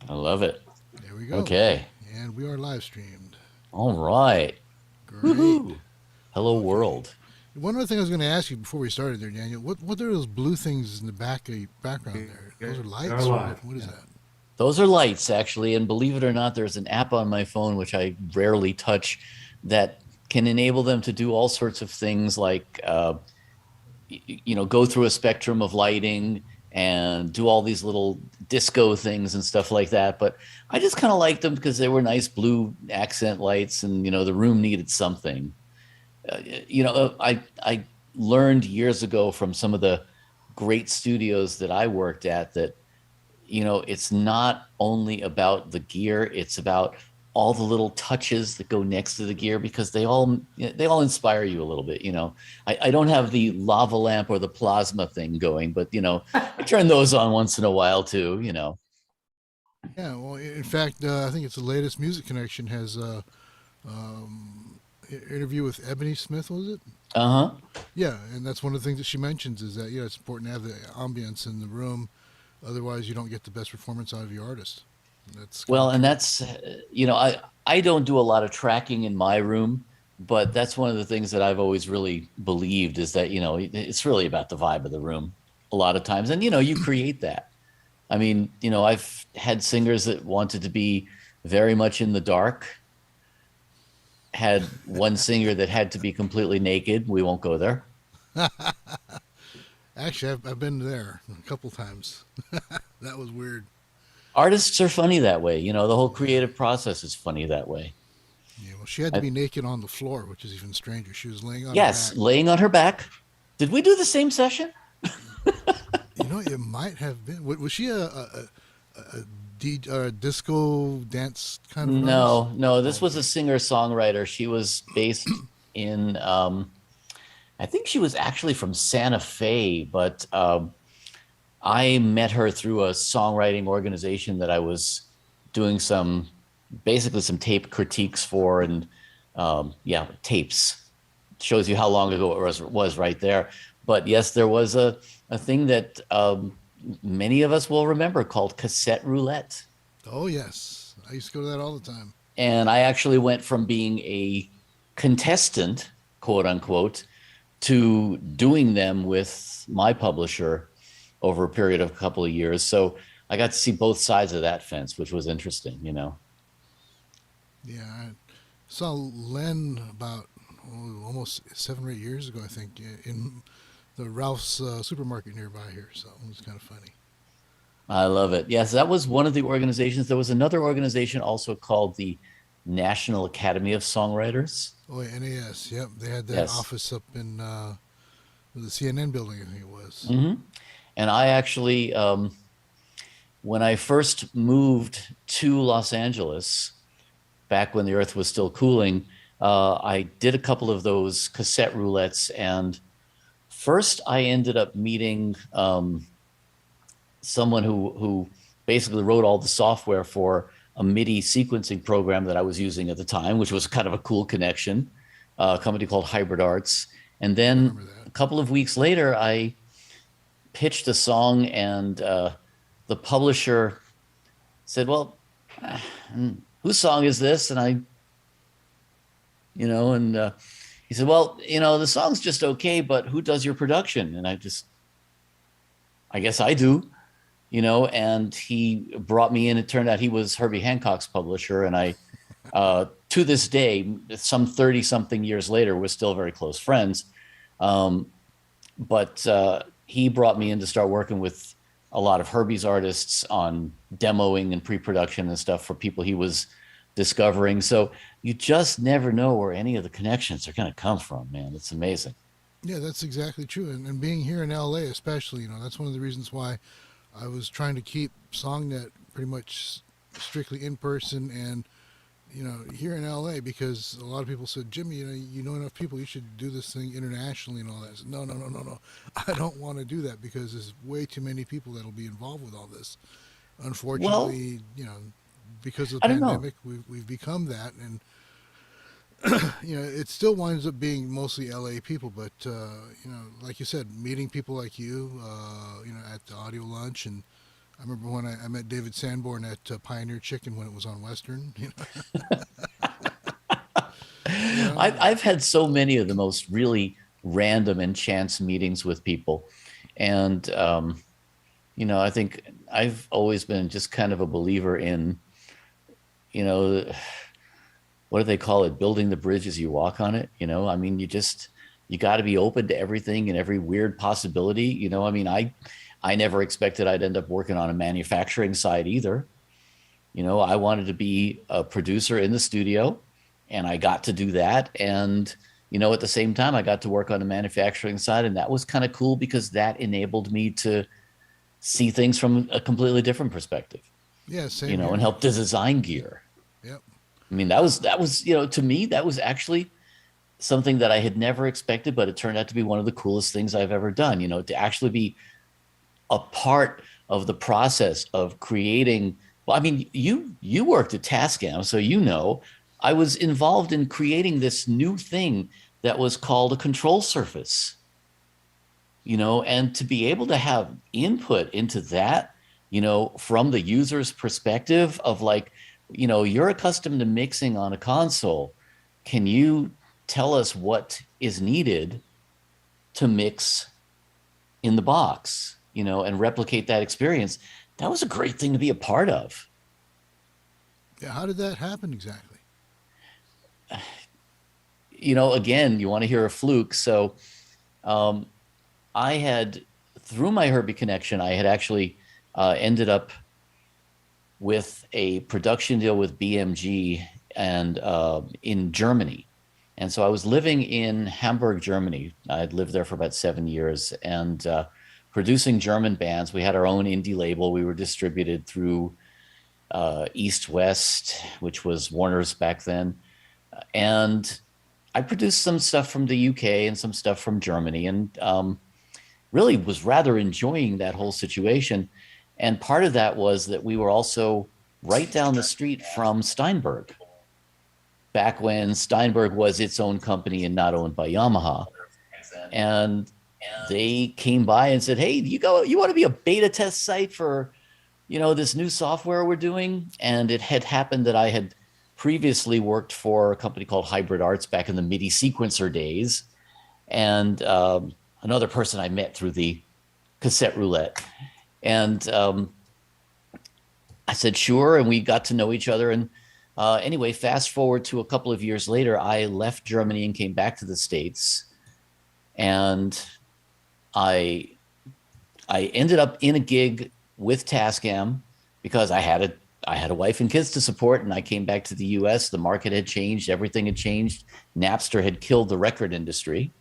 I love it. There we go. Okay. And we are live streamed. All right. Great. Woohoo. Hello, Okay. world. One other thing I was going to ask you before we started there, Daniel. What are those blue things in the background there? Those are They're lights, or alive. what is Yeah. that? Those are lights, actually. And believe it or not, there's an app on my phone, which I rarely touch, that can enable them to do all sorts of things like, go through a spectrum of lighting and do all these little disco things and stuff like that. But I just kind of liked them because they were nice blue accent lights and, the room needed something. I learned years ago from some of the great studios that I worked at that it's not only about the gear, it's about all the little touches that go next to the gear because they all inspire you a little bit. I don't have the lava lamp or the plasma thing going, but I turn those on once in a while too. Yeah. Well, in fact, I think it's the latest Music Connection has a interview with Ebony Smith. Was it? Uh-huh. Yeah, and that's one of the things that she mentions is that it's important to have the ambience in the room, otherwise you don't get the best performance out of your artist. That's kind Well, of and true. that's I don't do a lot of tracking in my room, but that's one of the things that I've always really believed is that it's really about the vibe of the room a lot of times, and you create that. I mean, I've had singers that wanted to be very much in the dark, had one singer that had to be completely naked. We won't go there. Actually, I've been there a couple times. That was weird. Artists are funny that way. The whole Yeah. creative process is funny that way. Yeah, well, she had to I, be naked on the floor, which is even stranger. She was laying on her yes, back. laying on her back. Did we do the same session? It might have been. Was she a disco dance kind of an artist? No, no, this Oh, was a okay. singer-songwriter. She was based in I think she was actually from Santa Fe, but I met her through a songwriting organization that I was doing basically some tape critiques for, and yeah, tapes. Shows you how long ago it was right there. But yes, there was a thing that many of us will remember called cassette roulette. Oh, yes. I used to go to that all the time. And I actually went from being a contestant, quote unquote, to doing them with my publisher over a period of a couple of years. So I got to see both sides of that fence, which was interesting. Yeah, I saw Len about almost 7 or 8 years ago, I think, in the Ralph's supermarket nearby here. So it was kind of funny. I love it. Yes, that was one of the organizations. There was another organization also called the National Academy of Songwriters. Oh, yeah, NAS. Yep, they had that Yes. office up in the CNN building, I think it was. Mm-hmm. And I actually, when I first moved to Los Angeles, back when the earth was still cooling, I did a couple of those cassette roulettes. And first, I ended up meeting someone who basically wrote all the software for a MIDI sequencing program that I was using at the time, which was kind of a cool connection. A company called Hybrid Arts. And I then remember that. a couple of weeks later, I pitched a song, and the publisher said, "Well, uh, whose song is this?" And and he said, "Well, the song's just okay, but who does your production?" And I guess I do. And he brought me in. It turned out he was Herbie Hancock's publisher, and to this day, some 30 something years later, we're still very close friends. Um, but he brought me in to start working with a lot of Herbie's artists on demoing and pre-production and stuff for people he was discovering. So you just never know where any of the connections are going to come from, man. It's amazing. Yeah, that's exactly true. And being here in LA, especially, that's one of the reasons why I was trying to keep SongNet pretty much strictly in person and here in LA because a lot of people said, Jimmy, you know enough people, you should do this thing internationally and all that. I said, no, no, no, no, no. I don't want to do that because there's way too many people that'll be involved with all this. Well, Unfortunately, because of the I don't know. pandemic, we've become that, and it still winds up being mostly LA people. But like you said, meeting people like you, at the audio lunch and I remember when I met David Sanborn at Pioneer Chicken when it was on Western. You know, I've had so many of the most really random and chance meetings with people. And, I think I've always been just kind of a believer in, you know, what do they call it? Building the bridge as you walk on it. I mean, you got to be open to everything and every weird possibility. I mean, I never expected I'd end up working on a manufacturing side either. I wanted to be a producer in the studio, and I got to do that. And, at the same time, I got to work on the manufacturing side. And that was kind of cool because that enabled me to see things from a completely different perspective, yeah, same and here. help to design gear. Yep. I mean, that was, to me, that was actually something that I had never expected, but it turned out to be one of the coolest things I've ever done, to actually be a part of the process of creating. Well, I mean, you worked at Tascam, so I was involved in creating this new thing that was called a control surface, and to be able to have input into that, from the user's perspective of like, you're accustomed to mixing on a console. Can you tell us what is needed to mix in the box, and replicate that experience? That was a great thing to be a part of. Yeah, how did that happen exactly? Again, you want to hear a fluke. So um, I had, through my Herbie connection, I had actually ended up with a production deal with BMG and in Germany. And so I was living in Hamburg, Germany. I'd lived there for about 7 years and producing German bands. We had our own indie label. We were distributed through East West, which was Warner's back then. And I produced some stuff from the UK and some stuff from Germany, and really was rather enjoying that whole situation. And part of that was that we were also right down the street from Steinberg, back when Steinberg was its own company and not owned by Yamaha. And they came by and said, "Hey, you want to be a beta test site for, this new software we're doing?" And it had happened that I had previously worked for a company called Hybrid Arts back in the MIDI sequencer days. And another person I met through the cassette roulette. And I said, sure. And we got to know each other. And anyway, fast forward to a couple of years later, I left Germany and came back to the States. And I ended up in a gig with Tascam because I had a wife and kids to support, and I came back to the US. The market had changed, everything had changed. Napster had killed the record industry.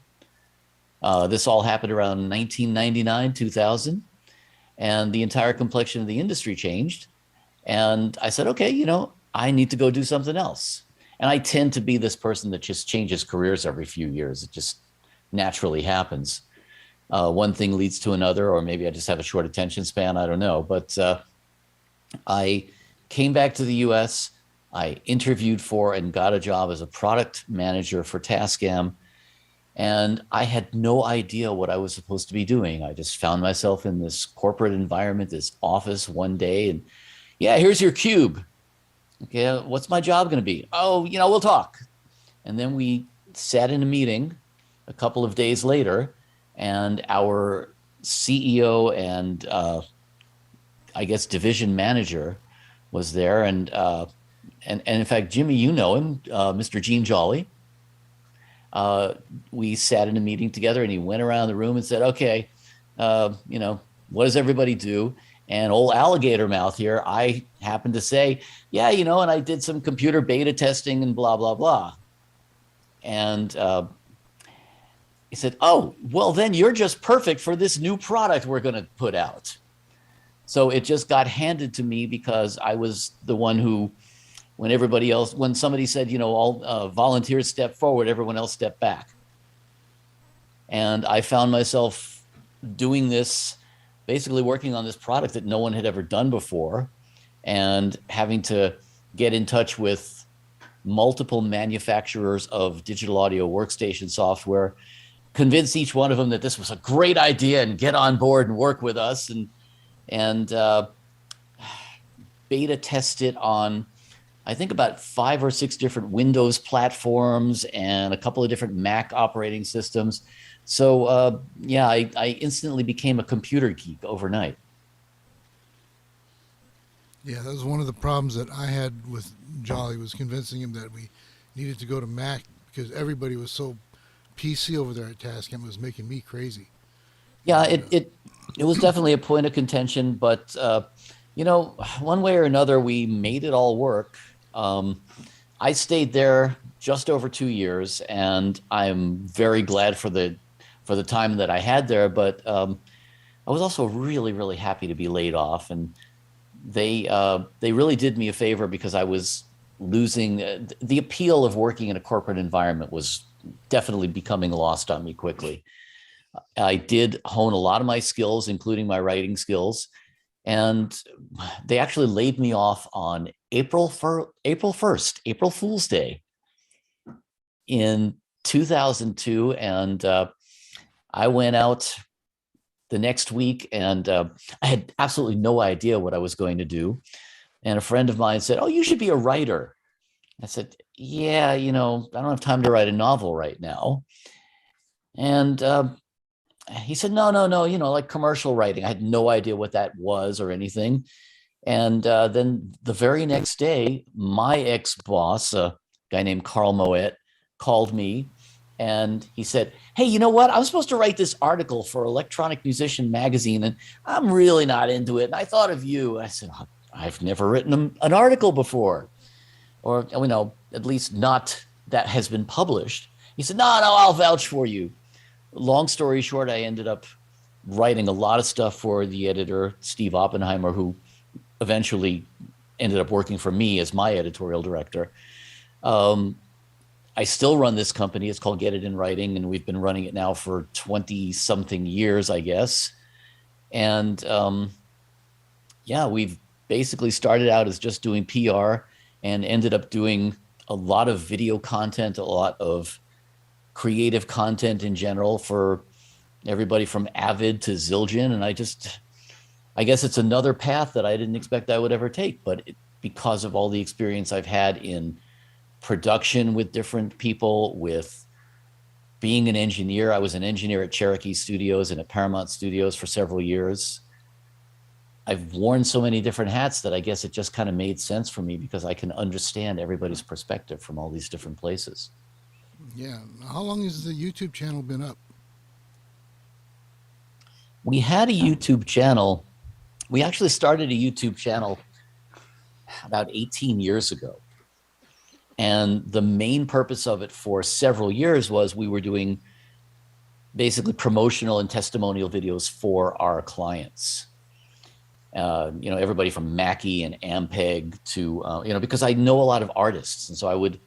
This all happened around 1999, 2000, and the entire complexion of the industry changed. And I said, okay, I need to go do something else. And I tend to be this person that just changes careers every few years. It just naturally happens. One thing leads to another, or maybe I just have a short attention span. I don't know. But I came back to the US. I interviewed for and got a job as a product manager for Tascam. And I had no idea what I was supposed to be doing. I just found myself in this corporate environment, this office one day, and yeah, here's your cube. Okay, what's my job going to be? Oh, we'll talk. And then we sat in a meeting a couple of days later, and our CEO and I guess division manager was there, and in fact, Jimmy, you know him, Mr. Gene Jolly. We sat in a meeting together, and he went around the room and said, okay, what does everybody do? And old alligator mouth here, I happened to say, yeah, and I did some computer beta testing and blah, blah, blah. And he said, oh, well, then you're just perfect for this new product we're going to put out. So it just got handed to me because I was the one who, when somebody said, all volunteers step forward, everyone else step back. And I found myself doing this, basically working on this product that no one had ever done before, and having to get in touch with multiple manufacturers of digital audio workstation software, convince each one of them that this was a great idea and get on board and work with us. And beta test it on, I think, about 5 or 6 different Windows platforms and a couple of different Mac operating systems. So yeah, I instantly became a computer geek overnight. Yeah, that was one of the problems that I had with Jolly, was convincing him that we needed to go to Mac because everybody was so PC over there at Tascam. It was making me crazy. Yeah, And it was definitely a point of contention, but you know, one way or another, we made it all work. Um, I stayed there just over 2 years, and I'm very glad for the time that I had there. But I was also really, really happy to be laid off, and they really did me a favor because I was losing the appeal of working in a corporate environment was definitely becoming lost on me quickly. I did hone a lot of my skills, including my writing skills, and they actually laid me off on April 1st, April Fool's Day in 2002, and I went out the next week, and I had absolutely no idea what I was going to do. And a friend of mine said, "Oh, you should be a writer." I said, "Yeah, you know, I don't have time to write a novel right now." And he said, "No, no, no, you know, like commercial writing." I had no idea what that was or anything. And then the very next day, my ex boss, a guy named Carl Moet, called me and he said, "Hey, you know what? I'm supposed to write this article for Electronic Musician magazine, and I'm really not into it. And I thought of you." I said, "I've never written an article before, or, you know, at least not that has been published." He said, "No, no, I'll vouch for you." Long story short, I ended up writing a lot of stuff for the editor, Steve Oppenheimer, who eventually ended up working for me as my editorial director. Um, I still run this company. It's called Get It in Writing, and we've been running it now for 20 something years, I guess. And yeah, we've basically started out as just doing PR and ended up doing a lot of video content, a lot of creative content in general for everybody from Avid to Zildjian. And I guess it's another path that I didn't expect I would ever take, but because of all the experience I've had in production with different people, with being an engineer. I was an engineer at Cherokee Studios and at Paramount Studios for several years. I've worn so many different hats that I guess it just kind of made sense for me because I can understand everybody's perspective from all these different places. yeah, how long has the YouTube channel been up? We had a YouTube channel. We actually started a YouTube channel about 18 years ago. And the main purpose of it for several years was we were doing basically promotional and testimonial videos for our clients. You know, everybody from Mackie and Ampeg to, you know, because I know a lot of artists. And so I would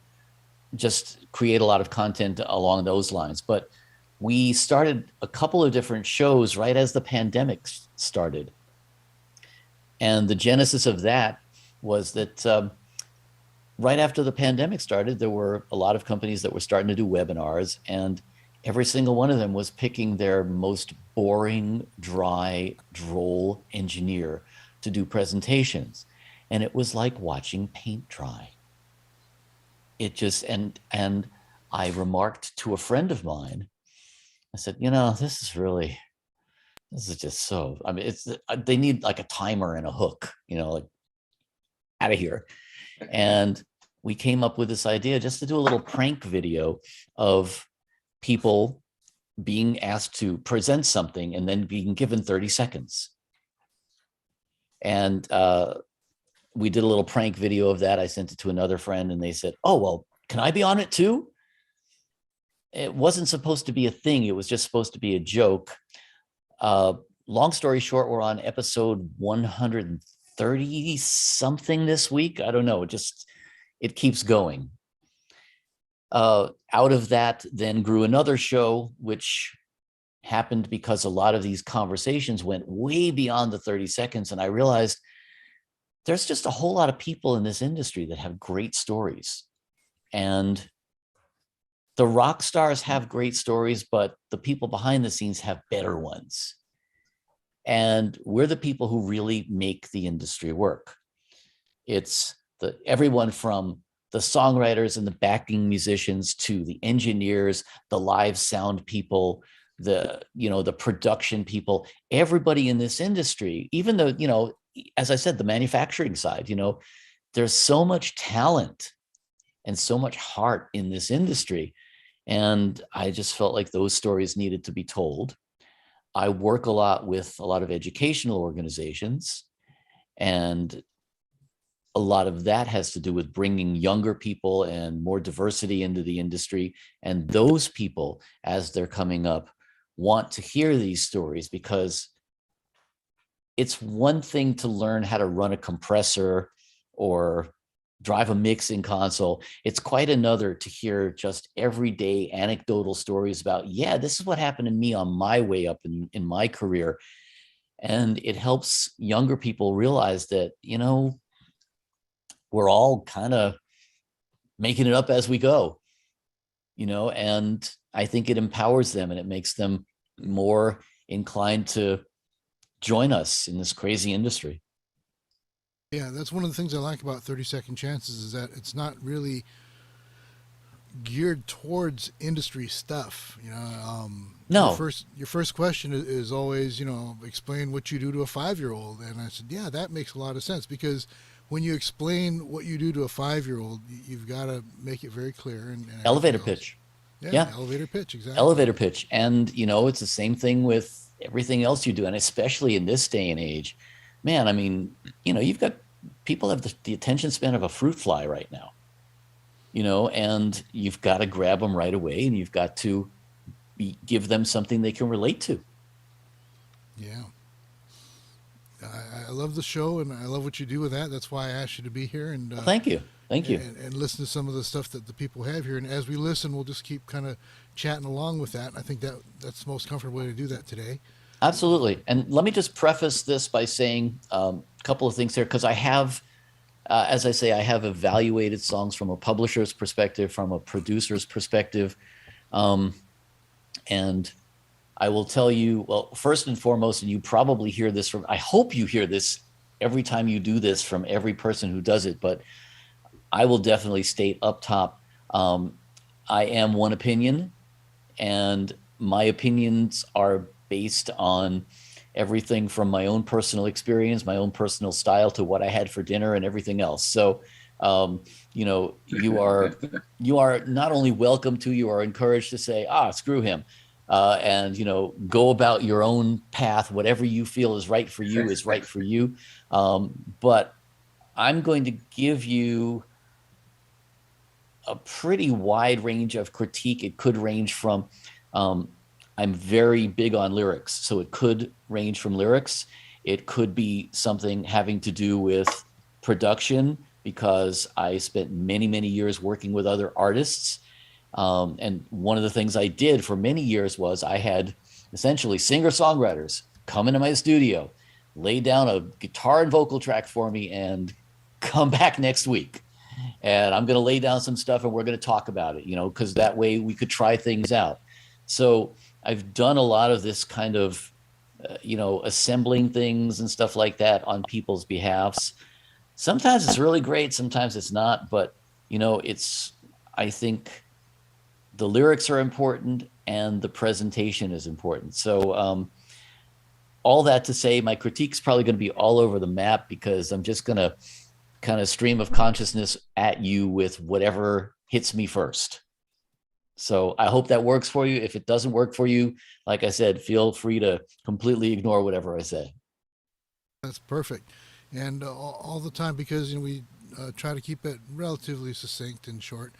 just create a lot of content along those lines. But we started a couple of different shows right as the pandemic started. And the genesis of that was that right after the pandemic started, there were a lot of companies that were starting to do webinars, and every single one of them was picking their most boring, dry, droll engineer to do presentations. And it was like watching paint dry. It just, and I remarked to a friend of mine, I said, "You know, this is just so, I mean, they need like a timer and a hook, you know, like out of here." And we came up with this idea just to do a little prank video of people being asked to present something and then being given 30 seconds. And we did a little prank video of that. I sent it to another friend and they said, "Oh, well, can I be on it too?" It wasn't supposed to be a thing. It was just supposed to be a joke. Long story short, we're on episode 130 something this week. I don't know. It keeps going. Out of that then grew another show, which happened because a lot of these conversations went way beyond the 30 seconds. And I realized there's just a whole lot of people in this industry that have great stories. And the rock stars have great stories, but the people behind the scenes have better ones. And we're the people who really make the industry work. It's the everyone from the songwriters and the backing musicians to the engineers, the live sound people, the production people, everybody in this industry, even though, as I said, the manufacturing side, there's so much talent and so much heart in this industry. And I just felt like those stories needed to be told. I work a lot with a lot of educational organizations, and a lot of that has to do with bringing younger people and more diversity into the industry. And those people, as they're coming up, want to hear these stories, because it's one thing to learn how to run a compressor or drive a mixing console. It's quite another to hear just everyday anecdotal stories about, yeah, this is what happened to me on my way up in my career. And it helps younger people realize that, we're all kind of making it up as we go, and I think it empowers them and it makes them more inclined to join us in this crazy industry. Yeah, that's one of the things I like about 30 Second Chances is that it's not really geared towards industry stuff. No, Your first question is always, explain what you do to a 5 year old, and I said, yeah, that makes a lot of sense because when you explain what you do to a 5 year old, you've got to make it very clear and everything elevator else. pitch. Yeah, Yeah, elevator pitch, exactly. elevator pitch. And, it's the same thing with everything else you do. And especially in this day and age, man, I mean, you've got people have the attention span of a fruit fly right now, and you've got to grab them right away, and you've got to give them something they can relate to. Yeah. I love the show and I love what you do with that. That's why I asked you to be here Well, thank you. Thank you. and listen to some of the stuff that the people have here. And as we listen, we'll just keep kind of chatting along with that. I think that's the most comfortable way to do that today. Absolutely. And let me just preface this by saying a couple of things here, because as I say, I have evaluated songs from a publisher's perspective, from a producer's perspective. Um, and I will tell you, well, first and foremost, and you probably hear this from, I hope you hear this every time you do this from every person who does it, but I will definitely state up top, um, I am one opinion, and my opinions are based on everything from my own personal experience, my own personal style, to what I had for dinner and everything else. So, um, you are not only welcome to, you are encouraged to say, screw him. And go about your own path. Whatever you feel is right for you is right for you. But I'm going to give you a pretty wide range of critique. It could range from, um, I'm very big on lyrics, so it could range from lyrics. It could be something having to do with production, because I spent many, many years working with other artists. And one of the things I did for many years was I had essentially singer songwriters come into my studio, lay down a guitar and vocal track for me, and come back next week, and I'm going to lay down some stuff and we're going to talk about it, because that way we could try things out. So I've done a lot of this kind of, assembling things and stuff like that on people's behalfs. Sometimes it's really great, sometimes it's not, but, I think the lyrics are important and the presentation is important. So, all that to say, my critique's probably going to be all over the map, because I'm just going to kind of stream of consciousness at you with whatever hits me first. So I hope that works for you. If it doesn't work for you, like I said, feel free to completely ignore whatever I say. That's perfect. And all the time, because we try to keep it relatively succinct and short.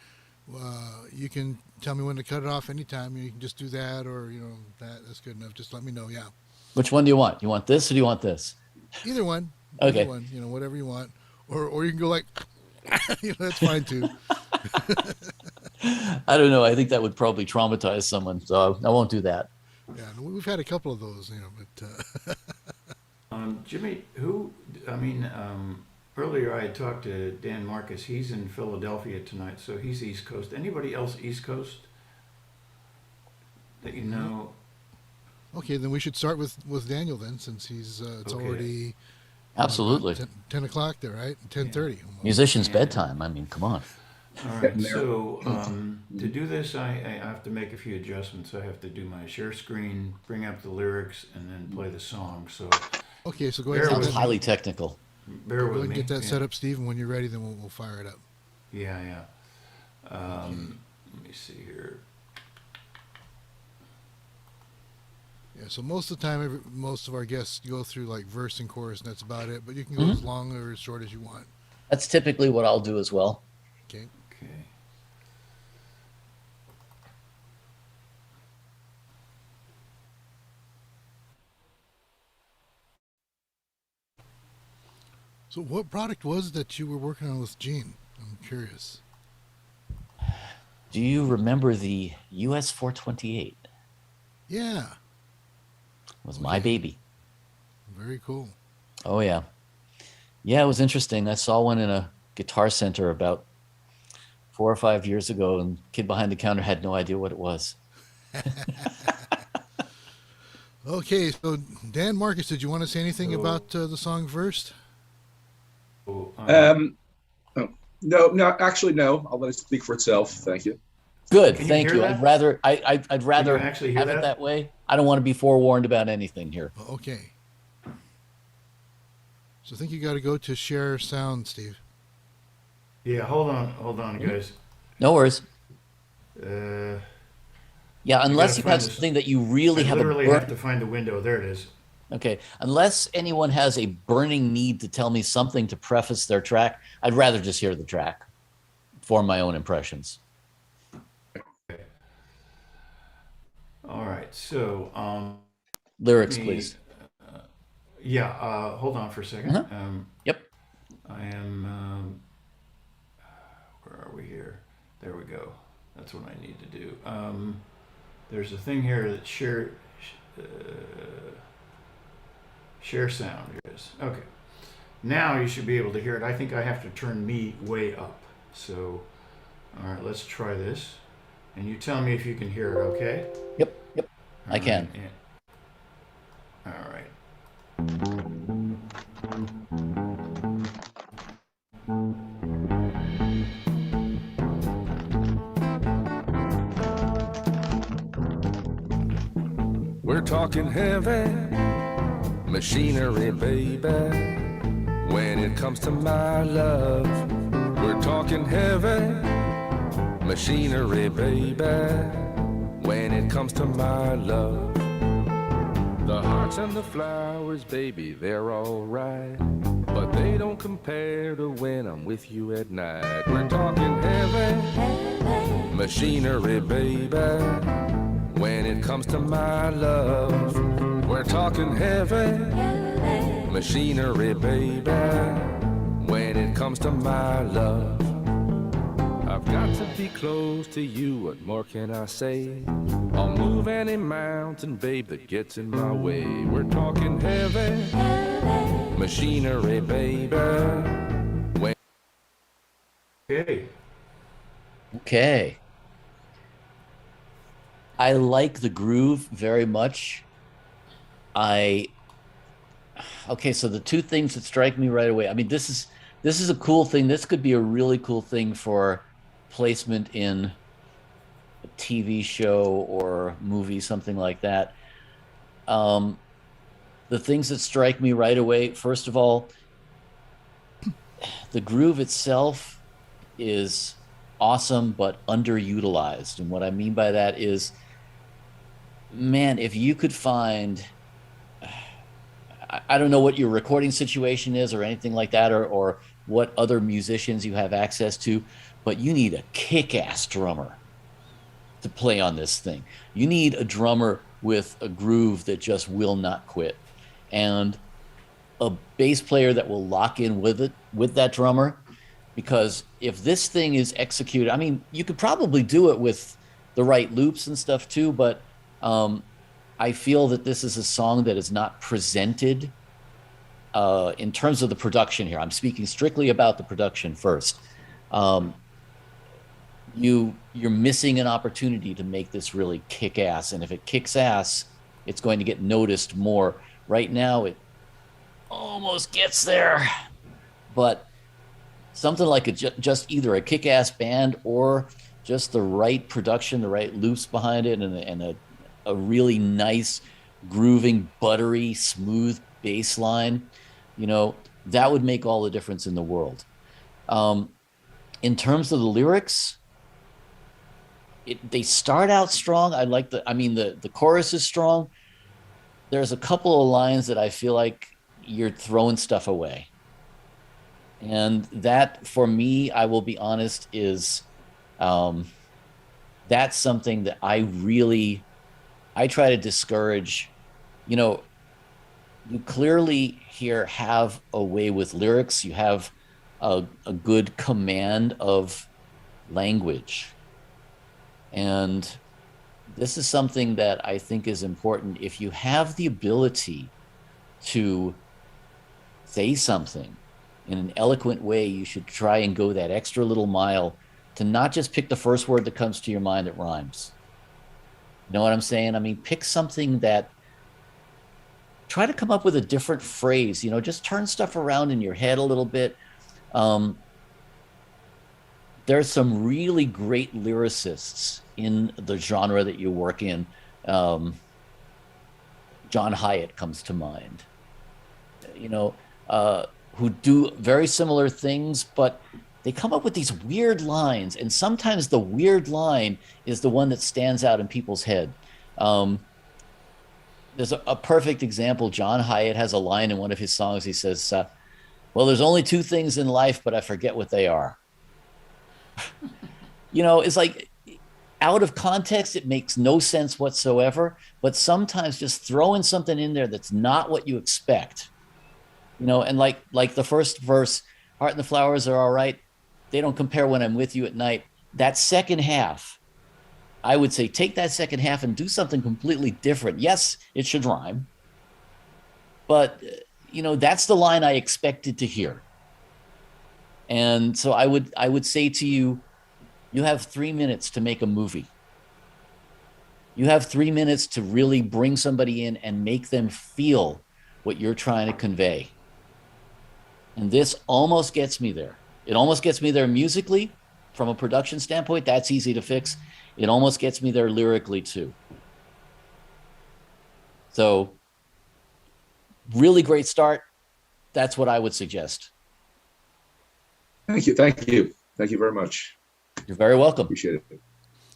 You can tell me when to cut it off anytime. You can just do that, or that's good enough. Just let me know. Yeah, Which one do you want? You want this or do you want this? either one, either Okay. one. Whatever you want, or you can go like, that's fine too. I don't know. I think that would probably traumatize someone, so I won't do that. Yeah, and we've had a couple of those, but Jimmy, I mean, earlier I had talked to Dan Marcus. He's in Philadelphia tonight, so he's East Coast. Anybody else East Coast that you know? okay, then we should start with Daniel then, since he's it's Okay. already About Absolutely. 10 o'clock there, right? 10:30 almost. Musician's Yeah. bedtime. I mean, come on. All right, Getting there. so to do this, I have to make a few adjustments. I have to do my share screen, bring up the lyrics, and then play the song. So Okay, so go ahead Bear and Sounds with get highly that, technical. bear go with ahead and me. get that Yeah. set up, Steve, and when you're ready, then we'll fire it up. Yeah, yeah. Let me see here. Yeah, so most of the time, most of our guests go through like verse and chorus, and that's about it. But you can go Mhm. as long or as short as you want. That's typically what I'll do as well. Okay. Okay. So, what product was it that you were working on with Gene? I'm curious. Do you remember the US 428? Yeah. Was my Okay. baby. Very cool. Oh yeah. Yeah, it was interesting. I saw one in a guitar center about 4 or 5 years ago, and the kid behind the counter had no idea what it was. Okay, so Dan Marcus, did you want to say anything So, about the song first? so, Um, oh, no, no, actually, no. I'll let it speak for itself. Thank you. Good, can you thank hear you. I'd that? rather I'd Can you rather actually hear have it that? that way. I don't want to be forewarned about anything here. Okay. So, I think you got to go to share sound, Steve. Yeah, hold on, guys. No worries. Uh, Yeah, I gotta unless you have find this. something that you I really have a literally have burn. to find the window. There it is. Okay, unless anyone has a burning need to tell me something to preface their track, I'd rather just hear the track, form my own impressions. Okay. All right. So, let Lyrics, me. please. Yeah. Hold on for a second. Uh-huh. Yep. I am. Where are we here? There we go. That's what I need to do. There's a thing here that uh, share sound. Here it is. Okay. Now you should be able to hear it. I think I have to turn me way up. So, all right, let's try this. And you tell me if you can hear it, okay? Yep. Yep. All I right, can. All right. We're talking heavy machinery, baby. When it comes to my love, we're talking heavy machinery, baby. When it comes to my love, the hearts and the flowers, baby, they're all right, but they don't compare to when I'm with you at night. We're talking heavy machinery, baby. When it comes to my love, we're talking heavy machinery, baby. When it comes to my love, I've got to be close to you, what more can I say? I'll move any mountain, babe, that gets in my way. We're talking heavy machinery, baby. Okay. Okay. I like the groove very much. Okay, so the two things that strike me right away. I mean, this is a cool thing. This could be a really cool thing for placement in a TV show or movie, something like that. Um, the things that strike me right away, first of all, the groove itself is awesome but underutilized. And what I mean by that is, man, if you could find, I don't know what your recording situation is or anything like that, or what other musicians you have access to, but you need a kick-ass drummer to play on this thing. You need a drummer with a groove that just will not quit, and a bass player that will lock in with it, with that drummer. Because if this thing is executed, I mean, you could probably do it with the right loops and stuff too, but um, I feel that this is a song that is not presented in terms of the production here. I'm speaking strictly about the production first. Um, you're missing an opportunity to make this really kick ass, and if it kicks ass, it's going to get noticed more. Right now, almost gets there, but something like just either a kick-ass band or just the right production, the right loops behind it, and a really nice, grooving, buttery, smooth bass line, that would make all the difference in the world. Um, in terms of the lyrics, they start out strong. The chorus is strong. There's a couple of lines that I feel like you're throwing stuff away. And that for me, I will be honest, is um, that's something that I try to discourage. You know, you clearly here have a way with lyrics. You have a good command of language. And this is something that I think is important. If you have the ability to say something in an eloquent way, you should try and go that extra little mile to not just pick the first word that comes to your mind that rhymes. You know what I'm saying? I mean, pick something that try to come up with a different phrase, just turn stuff around in your head a little bit. Um, there's some really great lyricists in the genre that you work in. Um, John Hyatt comes to mind, you know, who do very similar things, but they come up with these weird lines. And sometimes the weird line is the one that stands out in people's head. Um, there's a perfect example. John Hyatt has a line in one of his songs. He says, well, there's only two things in life, but I forget what they are. It's like out of context, it makes no sense whatsoever. But sometimes just throwing something in there that's not what you expect, and like the first verse, heart and the flowers are all right. They don't compare when I'm with you at night. That second half, I would say take that second half and do something completely different. Yes, it should rhyme, but that's the line I expected to hear. And so I would say to you, you have 3 minutes to make a movie. You have 3 minutes to really bring somebody in and make them feel what you're trying to convey. And this almost gets me there. It almost gets me there musically from a production standpoint. That's easy to fix. It almost gets me there lyrically too. So, really great start. That's what I would suggest. Thank you. Thank you. Thank you very much. You're very welcome. Appreciate it.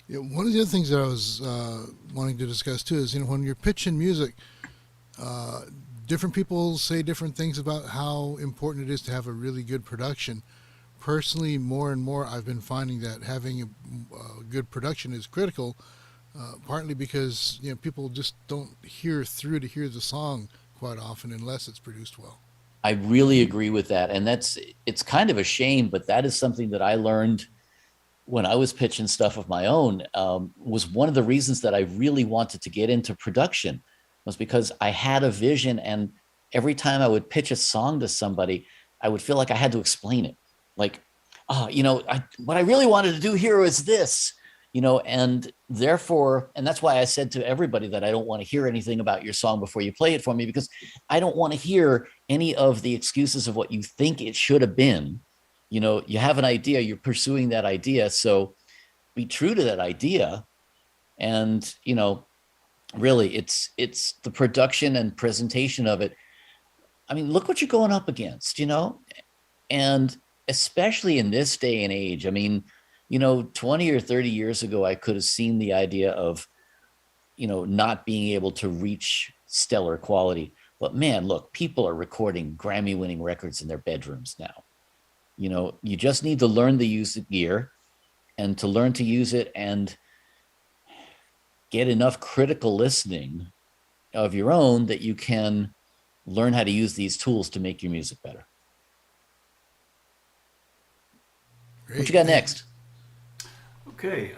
Yeah, one of the other things that I was wanting to discuss too is, when you're pitching music, different people say different things about how important it is to have a really good production. Personally, more and more, I've been finding that having a good production is critical, partly because people just don't hear through to hear the song quite often unless it's produced well. I really agree with that. And it's kind of a shame, but that is something that I learned when I was pitching stuff of my own. Was one of the reasons that I really wanted to get into production, was because I had a vision. And every time I would pitch a song to somebody, I would feel like I had to explain it. Like, what I really wanted to do here was this, and therefore, and that's why I said to everybody that I don't want to hear anything about your song before you play it for me, because I don't want to hear any of the excuses of what you think it should have been. You have an idea, you're pursuing that idea. So be true to that idea. And, really it's the production and presentation of it. I mean, look what you're going up against, and especially in this day and age. I mean, 20 or 30 years ago, I could have seen the idea of, not being able to reach stellar quality. But man, look, people are recording Grammy winning records in their bedrooms now. You just need to learn to use the gear and to learn to use it and get enough critical listening of your own that you can learn how to use these tools to make your music better. Great. What you got next? Okay,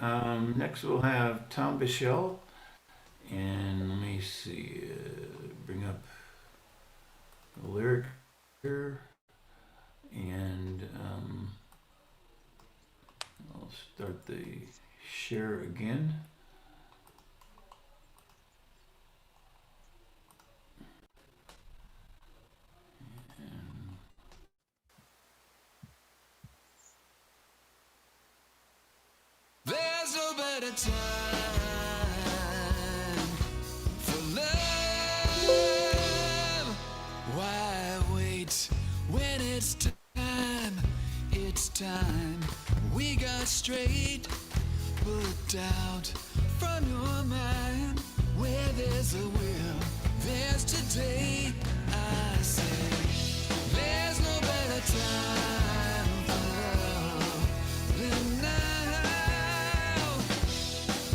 next we'll have Tom Bichelle. And let me see, bring up the lyric here. And I'll start the share again. better time for love. Why wait when it's time? It's time we got straight. Put doubt from your mind. Where there's a will, there's today. I say there's no better time for love than now.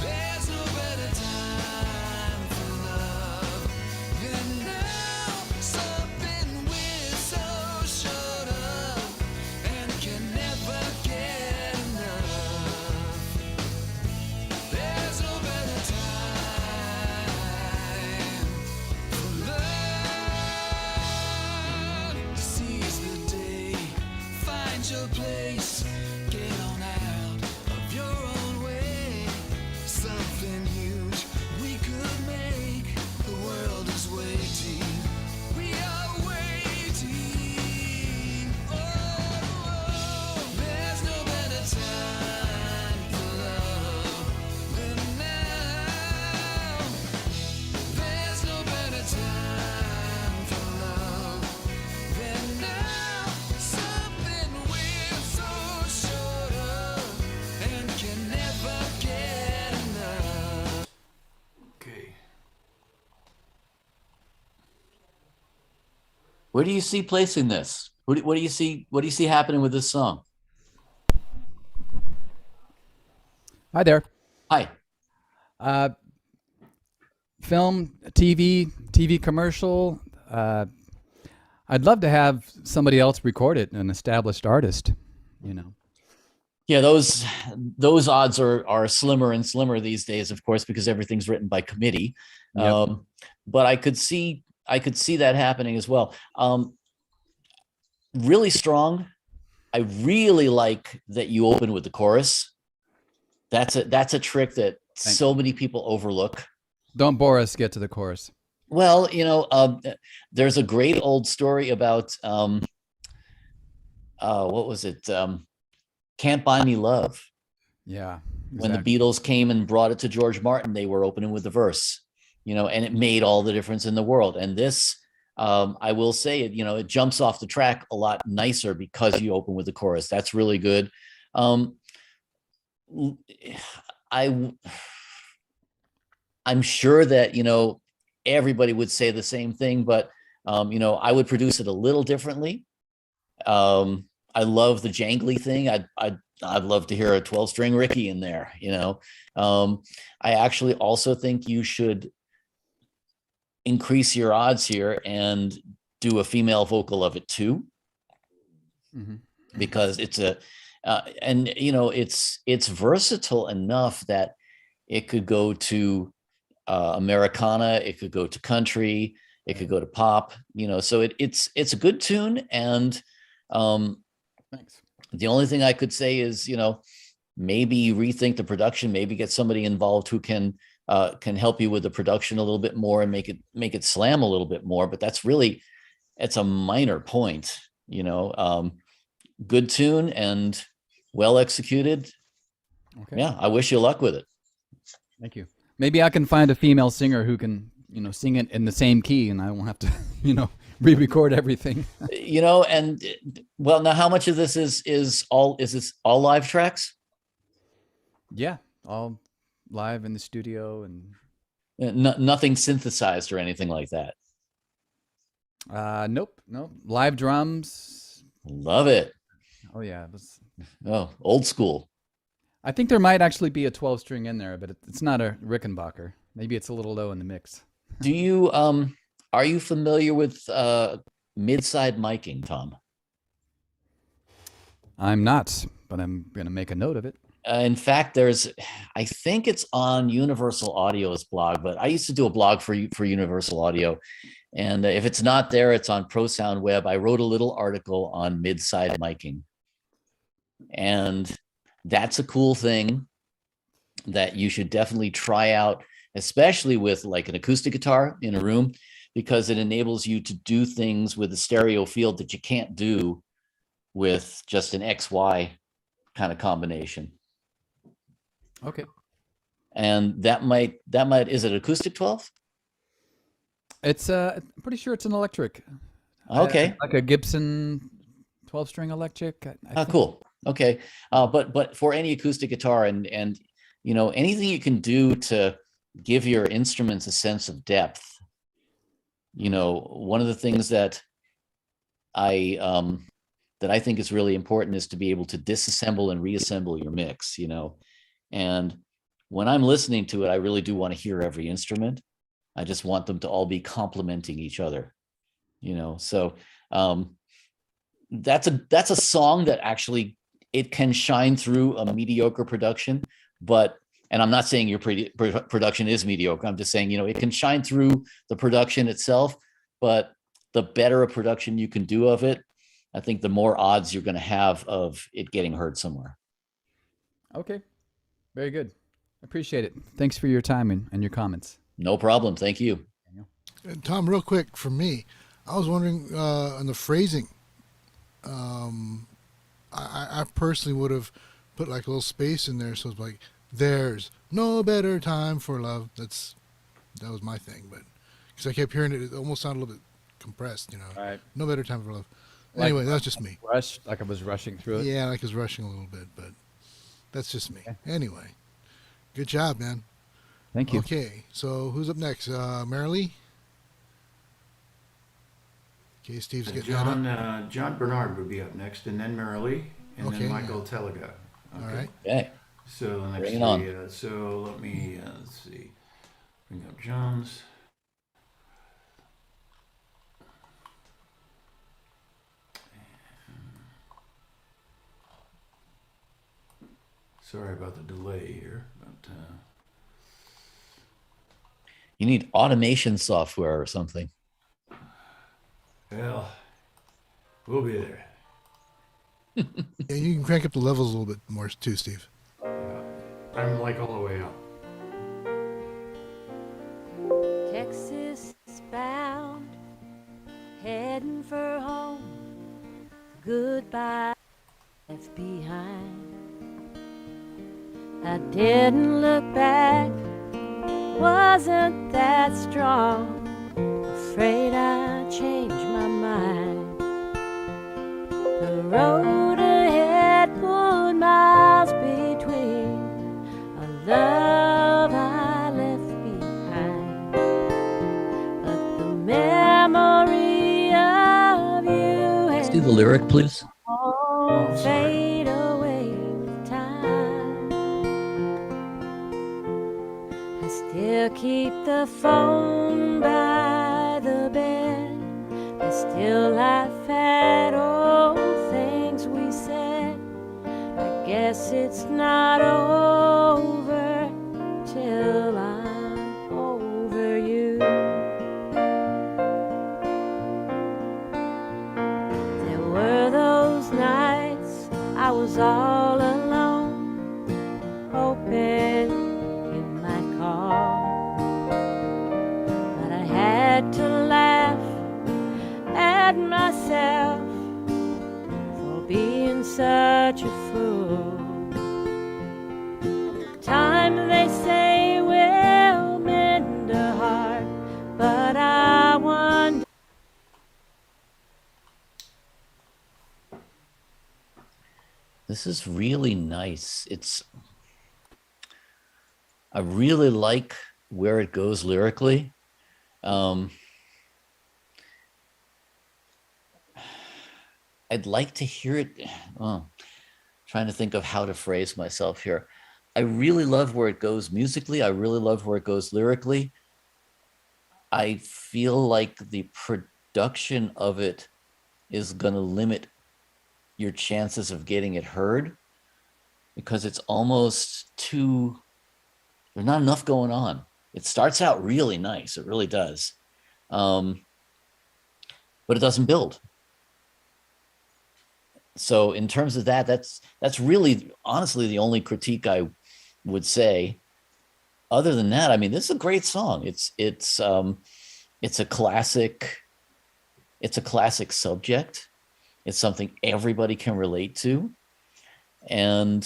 There's no better time for love than now. Something we're so short of and can never get enough. There's no better time for love. Seize the day, find your place, get on out of your own way. Something huge we could make. The world is waiting. We are waiting. Oh, there's no better time for love than now. There's no better time for love than now. Something we're so short of and can never get enough. Okay. Where do you see placing this? What do you see? What do you see happening with this song? Hi there. Hi. Film, TV commercial. I'd love to have somebody else record it, an established artist, you know. Yeah, those odds are slimmer and slimmer these days, of course, because everything's written by committee. Yep. But I could see that happening as well. Really strong. I really like that you open with the chorus. That's a trick that so many people overlook. Don't bore us, get to the chorus. Well, there's a great old story about what was it? Can't Buy Me Love. Yeah. When the Beatles came and brought it to George Martin, they were opening with the verse, and it made all the difference in the world. And this, I will say it, it jumps off the track a lot nicer because you open with the chorus. That's really good. I'm sure that, everybody would say the same thing, but, I would produce it a little differently. I love the jangly thing. I'd love to hear a 12-string Ricky in there, I actually also think you should increase your odds here and do a female vocal of it too, because it's it's versatile enough that it could go to Americana, it could go to country, it could go to pop, so it's a good tune. And Thanks. the only thing I could say is, maybe rethink the production, maybe get somebody involved who can help you with the production a little bit more and make it slam a little bit more. But it's a minor point, good tune and well executed. Okay. Yeah, I wish you luck with it. Thank you. Maybe I can find a female singer who can, sing it in the same key, and I won't have to, re-record everything. And well, now how much of this is this all live tracks? Yeah, all live in the studio and Nothing synthesized or anything like that. nope, live drums. Love it. Oh yeah, it was. Oh, old school. I think there might actually be a 12-string in there, but it's not a Rickenbacker. Maybe it's a little low in the mix. Do you are you familiar with mid-side miking, Tom? I'm not, but I'm gonna make a note of it. In fact, I think it's on Universal Audio's blog, but I used to do a blog for Universal Audio. And if it's not there, it's on Pro Sound Web. I wrote a little article on mid-side miking. And that's a cool thing that you should definitely try out, especially with like an acoustic guitar in a room, because it enables you to do things with a stereo field that you can't do with just an XY kind of combination. Okay. and that might is it acoustic 12? It's I'm pretty sure it's an electric. Okay. Like a Gibson 12-string electric. I Oh, think. cool. Okay. But for any acoustic guitar and anything you can do to give your instruments a sense of depth. One of the things I that I think is really important is to be able to disassemble and reassemble your mix, And when I'm listening to it, I really do want to hear every instrument. I just want them to all be complementing each other, So that's a song that actually it can shine through a mediocre production, and I'm not saying your production is mediocre. I'm just saying, it can shine through the production itself, but the better a production you can do of it, I think the more odds you're going to have of it getting heard somewhere. Okay. Very good. Appreciate it. Thanks for your time and your comments. No problem. Thank you. And Tom, real quick for me, I was wondering on the phrasing. I personally would have put like a little space in there, so it's like, "There's no better time for love." That was my thing, but because I kept hearing it, it almost sounded a little bit compressed, Right. No better time for love. Anyway, that's just me. Like I was rushing through it. Yeah, like I was rushing a little bit, but that's just me. Anyway, good job, man. Thank you. Okay, so who's up next? Marilee? Okay, Steve's getting that up. John Bernard would be up next, and then Marilee, and Okay, then Michael Telega. All right. Okay. So the next Bring it three. on. So let me let's see. Bring up John's. Sorry about the delay here, but You need automation software or something. well, we'll be there. Yeah, you can crank up the levels a little bit more too, Steve. I'm like all the way up. Texas bound, heading for home. Goodbye left behind. I didn't look back, wasn't that strong. Afraid I changed my mind. The road ahead put miles between a love I left behind. But the memory of you Let's do the lyric, please. won't sorry. fade away with time. I still keep the phone by the bed. I still laugh at old things we said. I guess it's not over till I'm over you. There were those nights I was all alone, hoping you might call. But I had to laugh at myself for being such a fool. Time, they say, will mend a heart, but I wonder. This is really nice. I really like where it goes lyrically. I'd like to hear it. Trying to think of how to phrase myself here. I really love where it goes musically. I really love where it goes lyrically. I feel like the production of it is going to limit your chances of getting it heard because it's almost too, there's not enough going on. It starts out really nice. It really does. But it doesn't build. So in terms of that, that's really honestly the only critique I would say. Other than that, I mean, this is a great song. It's a classic subject. It's something everybody can relate to. And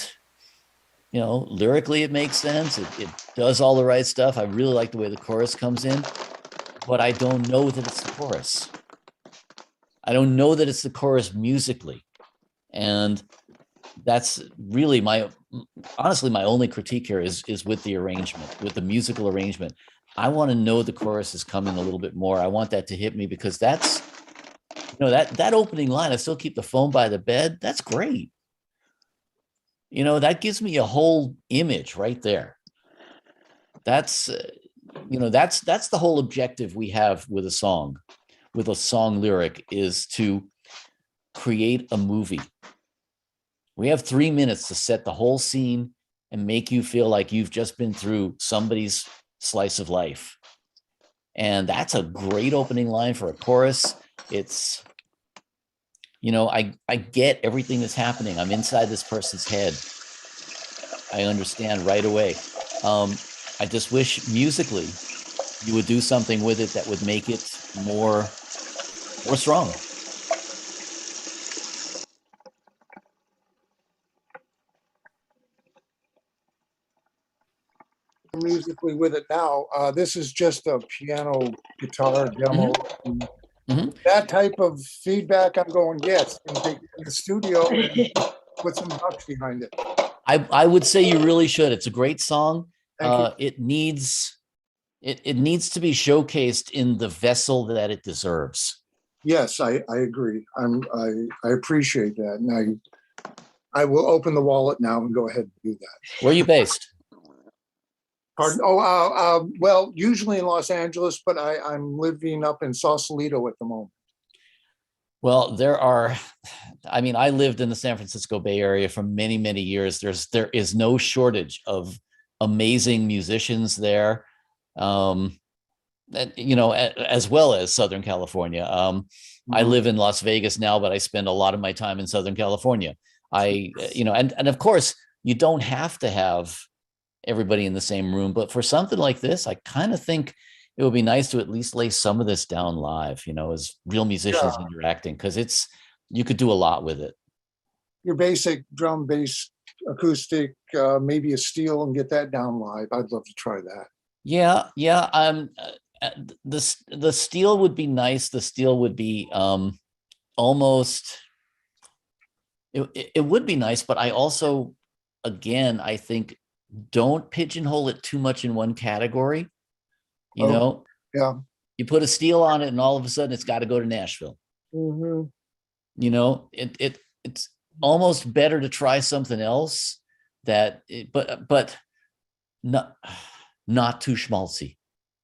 lyrically it makes sense. It does all the right stuff. I really like the way the chorus comes in, but I don't know that it's the chorus. I don't know that it's the chorus musically. And that's really honestly, my only critique here is with the arrangement, with the musical arrangement. I want to know the chorus is coming a little bit more. I want that to hit me, because that's, that opening line, I still keep the phone by the bed. That's great. That gives me a whole image right there. That's, that's the whole objective we have with a song lyric, is to create a movie. We have 3 minutes to set the whole scene and make you feel like you've just been through somebody's slice of life. And that's a great opening line for a chorus. It's, I get everything that's happening. I'm inside this person's head. I understand right away. I just wish musically you would do something with it that would make it more strong. Musically with it now. This is just a piano guitar demo. That type of feedback, I'm going, yes, and take it in the studio and put some bucks behind it. I would say you really should. It's a great song. Thank you. It needs to be showcased in the vessel that it deserves. Yes, I agree. I appreciate that, and I will open the wallet now and go ahead and do that. Where are you based? Pardon? Well, usually in Los Angeles, but I'm living up in Sausalito at the moment. Well, I lived in the San Francisco Bay Area for many, many years. There is no shortage of amazing musicians there, as well as Southern California. I live in Las Vegas now, but I spend a lot of my time in Southern California. And of course, you don't have to have everybody in the same room, but for something like this, I kind of think it would be nice to at least lay some of this down live, as real musicians interacting, because you could do a lot with it. Your basic drum, bass, acoustic, maybe a steel, and get that down live. I'd love to try that. Yeah. The steel would be nice. The steel would be almost. It would be nice, but I also, again, I think, don't pigeonhole it too much in one category. Yeah. You put a steel on it, and all of a sudden, it's got to go to Nashville. It's almost better to try something else but not too schmaltzy,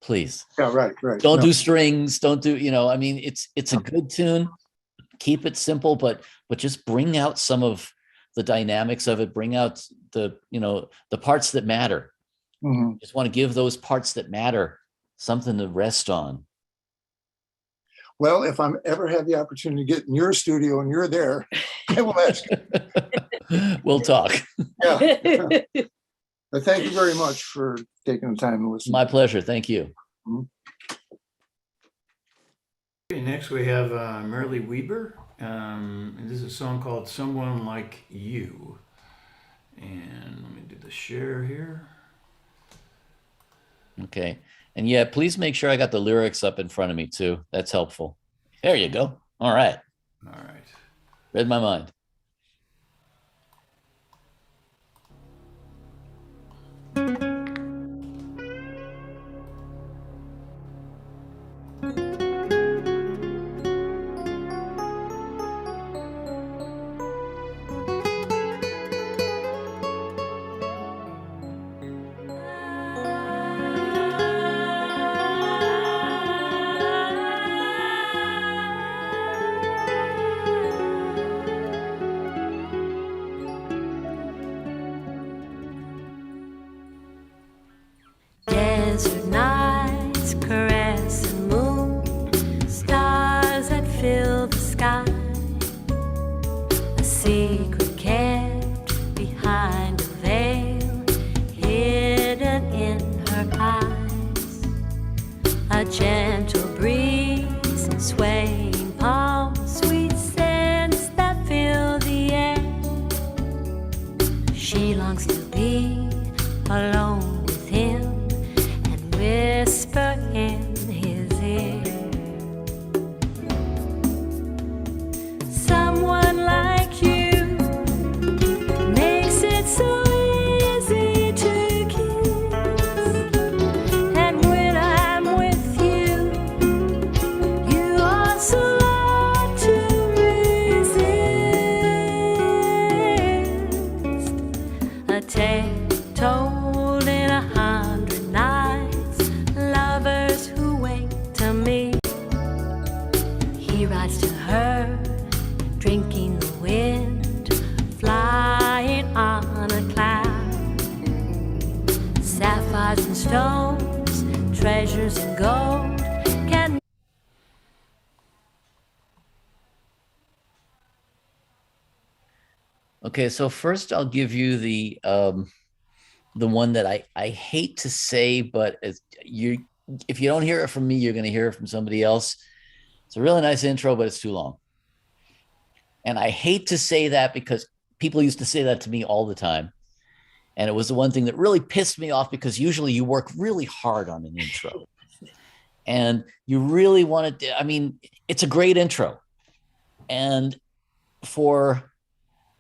please. Yeah, right. Don't do strings. Don't do, it's a good tune. Keep it simple, but just bring out some of the dynamics of it. Bring out the parts that matter. Just want to give those parts that matter something to rest on. Well, if I'm ever have the opportunity to get in your studio and you're there, I will ask you. We'll talk. Yeah. But thank you very much for taking the time to listen. My pleasure. Thank you. Okay, next we have Merle Weber. And this is a song called Someone Like You. And let me do the share here. Okay. And yeah, please make sure I got the lyrics up in front of me too. That's helpful. There you go. All right. Read my mind. She longs to be alone with him and whisper in his ear. Someone like you makes it so easy to kiss. And when I'm with you, you are so hard to resist. A tale told in 100 nights, lovers who wait to meet. He rides to her, drinking the wind, flying on a cloud. Sapphires and stones, treasures and gold can. Okay, so first I'll give you the one that I hate to say, but if you don't hear it from me, you're going to hear it from somebody else. It's a really nice intro, but it's too long. And I hate to say that because people used to say that to me all the time. And it was the one thing that really pissed me off, because usually you work really hard on an intro and you really want to, I mean, it's a great intro. And for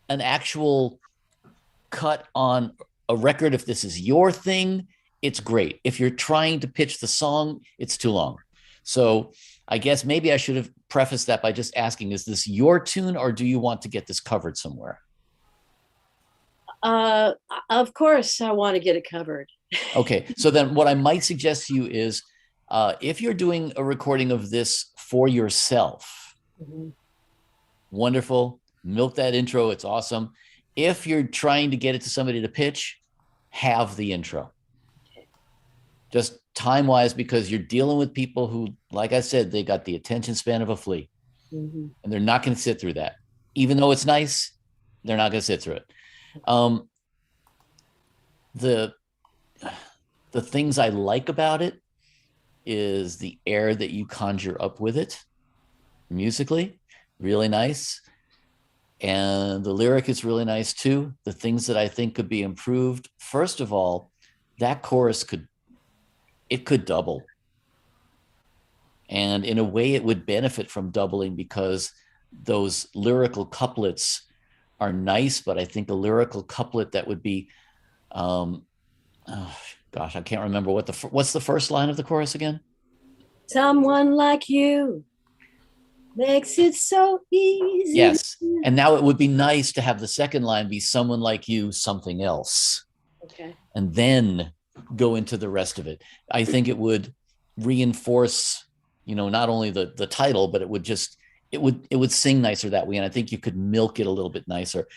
an actual cut on a record, if this is your thing, it's great. If you're trying to pitch the song, it's too long. So I guess maybe I should have prefaced that by just asking, is this your tune or do you want to get this covered somewhere? Of course, I want to get it covered. Okay, so then what I might suggest to you is if you're doing a recording of this for yourself, wonderful, milk that intro, it's awesome. If you're trying to get it to somebody to pitch, have the intro. Just time-wise, because you're dealing with people who, like I said, they got the attention span of a flea. And they're not going to sit through that. Even though it's nice, they're not going to sit through it. The things I like about it is the air that you conjure up with it musically, really nice. And the lyric is really nice too. The things that I think could be improved, first of all, that chorus could double. And in a way it would benefit from doubling, because those lyrical couplets are nice, but I think a lyrical couplet that would be, oh gosh, I can't remember what's the first line of the chorus again? Someone like you makes it so easy. Yes. And now it would be nice to have the second line be someone like you, something else. Okay. And then go into the rest of it. I think it would reinforce, not only the title, but it would sing nicer that way. And I think you could milk it a little bit nicer.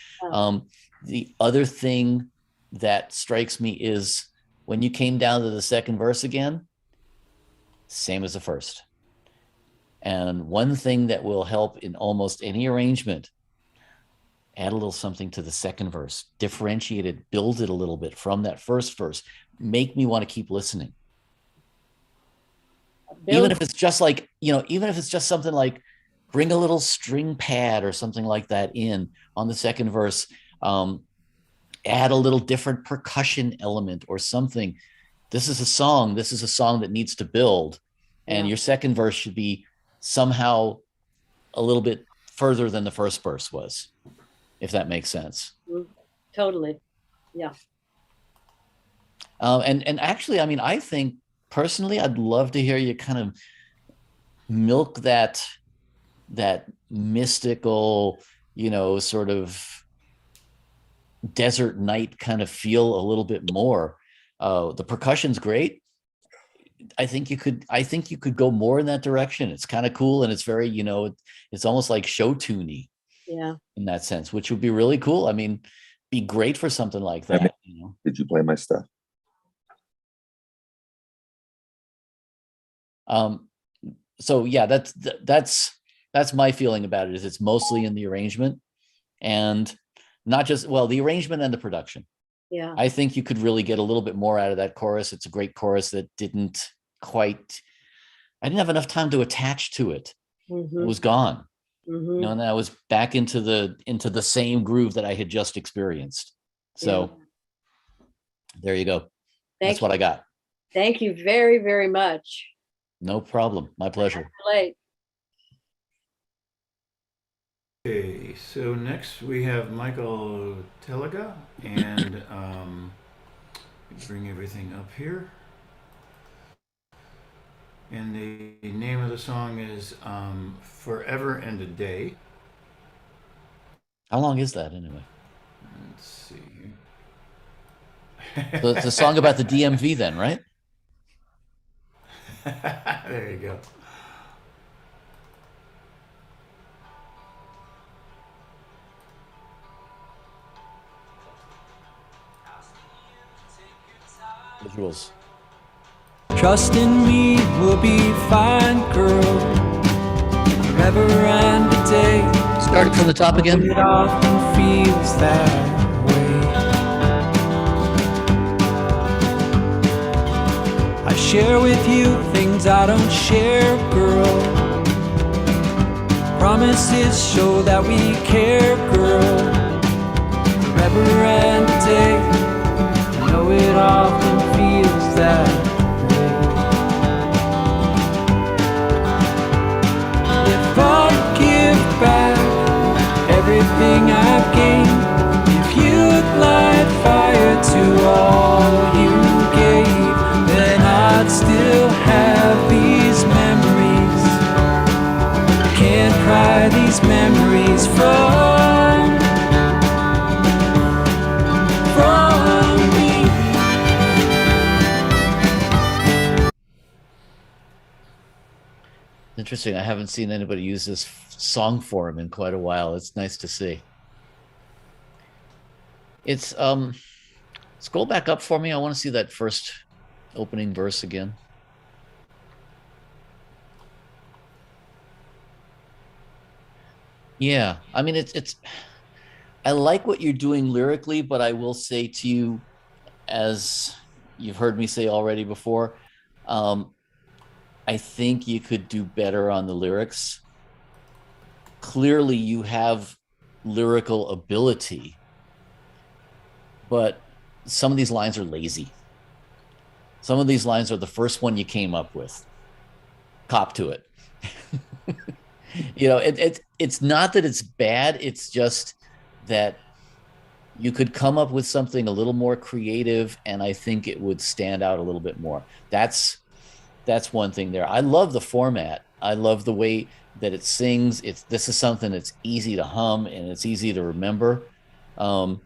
The other thing that strikes me is when you came down to the second verse again, same as the first. And one thing that will help in almost any arrangement, add a little something to the second verse, differentiate it, build it a little bit from that first verse, make me want to keep listening. Even if it's just like, even if it's just something like bring a little string pad or something like that in on the second verse, add a little different percussion element or something. This is a song that needs to build. And your second verse should be somehow a little bit further than the first verse was, if that makes sense. Totally. Yeah. And actually, I mean, I think personally, I'd love to hear you kind of milk that mystical, sort of desert night kind of feel a little bit more. The percussion's great. I think you could go more in that direction. It's kind of cool, and it's very, it's almost like show tuney. Yeah. In that sense, which would be really cool. I mean, be great for something like that. Did you play my stuff? So yeah, that's my feeling about it, is it's mostly in the arrangement, and not just, the arrangement and the production. Yeah. I think you could really get a little bit more out of that chorus. It's a great chorus that I didn't have enough time to attach to it. It was gone. And I was back into the same groove that I had just experienced. So there you go. That's what I got. Thank you very, very much. No problem. My pleasure. Late. Okay, so next we have Michael Telega, and bring everything up here. And the name of the song is Forever and a Day. How long is that anyway? Let's see. So it's a song about the DMV then, right? There you go. Visuals. Trust in me, we'll be fine, girl. Forever and a day. Starting from the top again. It often feels that way. I share with you things I don't share, girl. Promises show that we care, girl. Forever and a day. I know it often feels that way. If I give back everything I've gained, if you'd light fire to all you gave, then I'd still have these memories. Can't pry these memories from me. Interesting. I haven't seen anybody use this song form in quite a while. It's nice to see. It's scroll back up for me. I want to see that first opening verse again. Yeah, I mean it's I like what you're doing lyrically, but I will say to you, as you've heard me say already before, I think you could do better on the lyrics. Clearly you have lyrical ability, but some of these lines are lazy. Some of these lines are the first one you came up with. Cop to it. You know, it's not that it's bad, it's just that you could come up with something a little more creative, and I think it would stand out a little bit more. That's one thing there. I love the format. I love the way that it sings. This is something that's easy to hum and it's easy to remember. The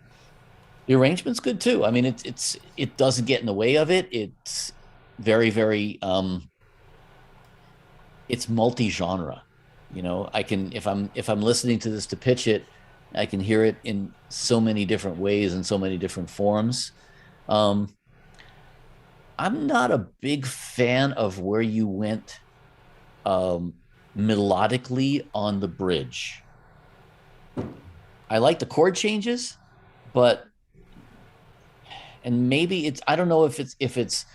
arrangement's good too. I mean, it doesn't get in the way of it. It's very, very it's multi-genre. You know, I can if I'm listening to this to pitch it, I can hear it in so many different ways and so many different forms. I'm not a big fan of where you went melodically on the bridge. I like the chord changes, but and maybe I don't know if it's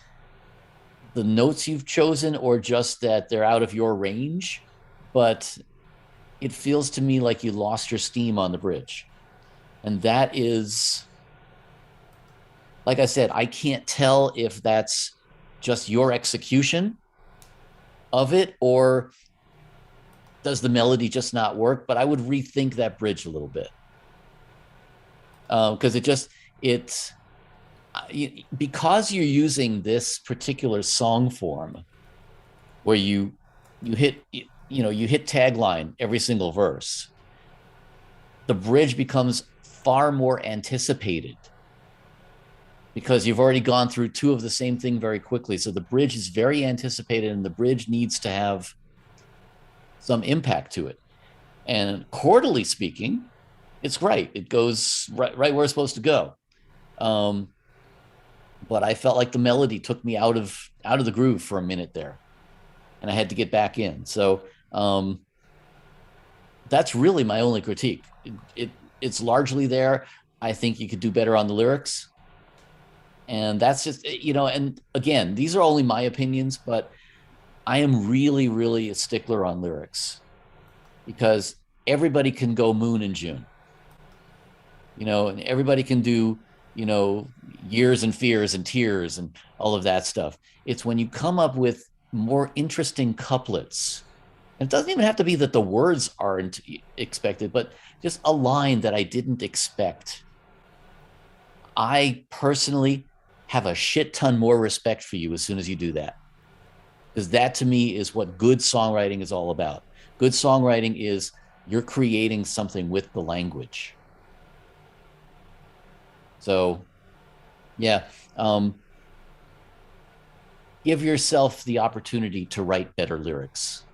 the notes you've chosen or just that they're out of your range, but it feels to me like you lost your steam on the bridge. And that is, like I said, I can't tell if that's just your execution of it or does the melody just not work, but I would rethink that bridge a little bit. Because because you're using this particular song form where you hit tagline every single verse, the bridge becomes far more anticipated because you've already gone through two of the same thing very quickly. So the bridge is very anticipated and the bridge needs to have some impact to it. And chordally speaking, it's great. It goes right where it's supposed to go. But I felt like the melody took me out of the groove for a minute there, and I had to get back in. So that's really my only critique. It's largely there. I think you could do better on the lyrics, and that's just, you know. And again, these are only my opinions, but I am really, really a stickler on lyrics because everybody can go Moon in June, you know, and everybody can do you know, years and fears and tears and all of that stuff. It's when you come up with more interesting couplets. And it doesn't even have to be that the words aren't expected, but just a line that I didn't expect. I personally have a shit ton more respect for you as soon as you do that. Because that to me is what good songwriting is all about. Good songwriting is you're creating something with the language. So, yeah, give yourself the opportunity to write better lyrics.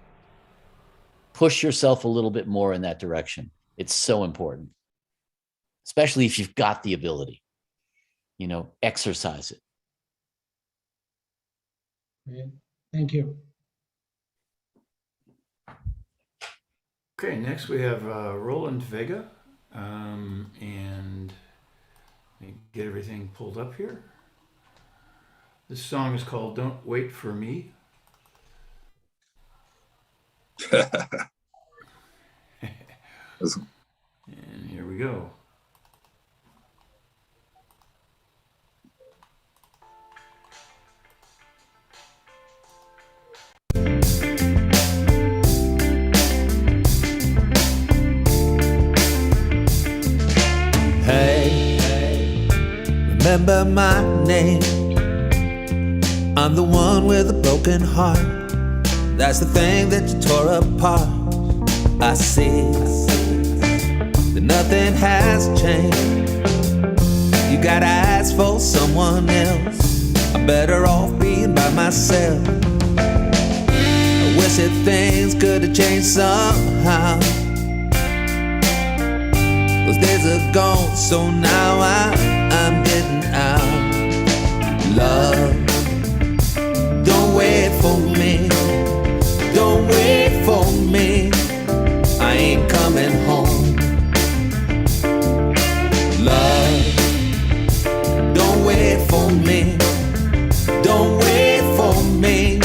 Push yourself a little bit more in that direction. It's so important, especially if you've got the ability. Exercise it. Thank you. Okay, next we have Roland Vega, and let me get everything pulled up here. This song is called "Don't Wait for Me." And here we go. Hey, remember my name. I'm the one with a broken heart. That's the thing that you tore apart. I see that nothing has changed. You got eyes for someone else. I'm better off being by myself. I wish that things could have changed somehow. Those days are gone, so now I'm getting out. Love, don't wait for me. Don't wait for me. I ain't coming home. Love, don't wait for me. Don't wait for me.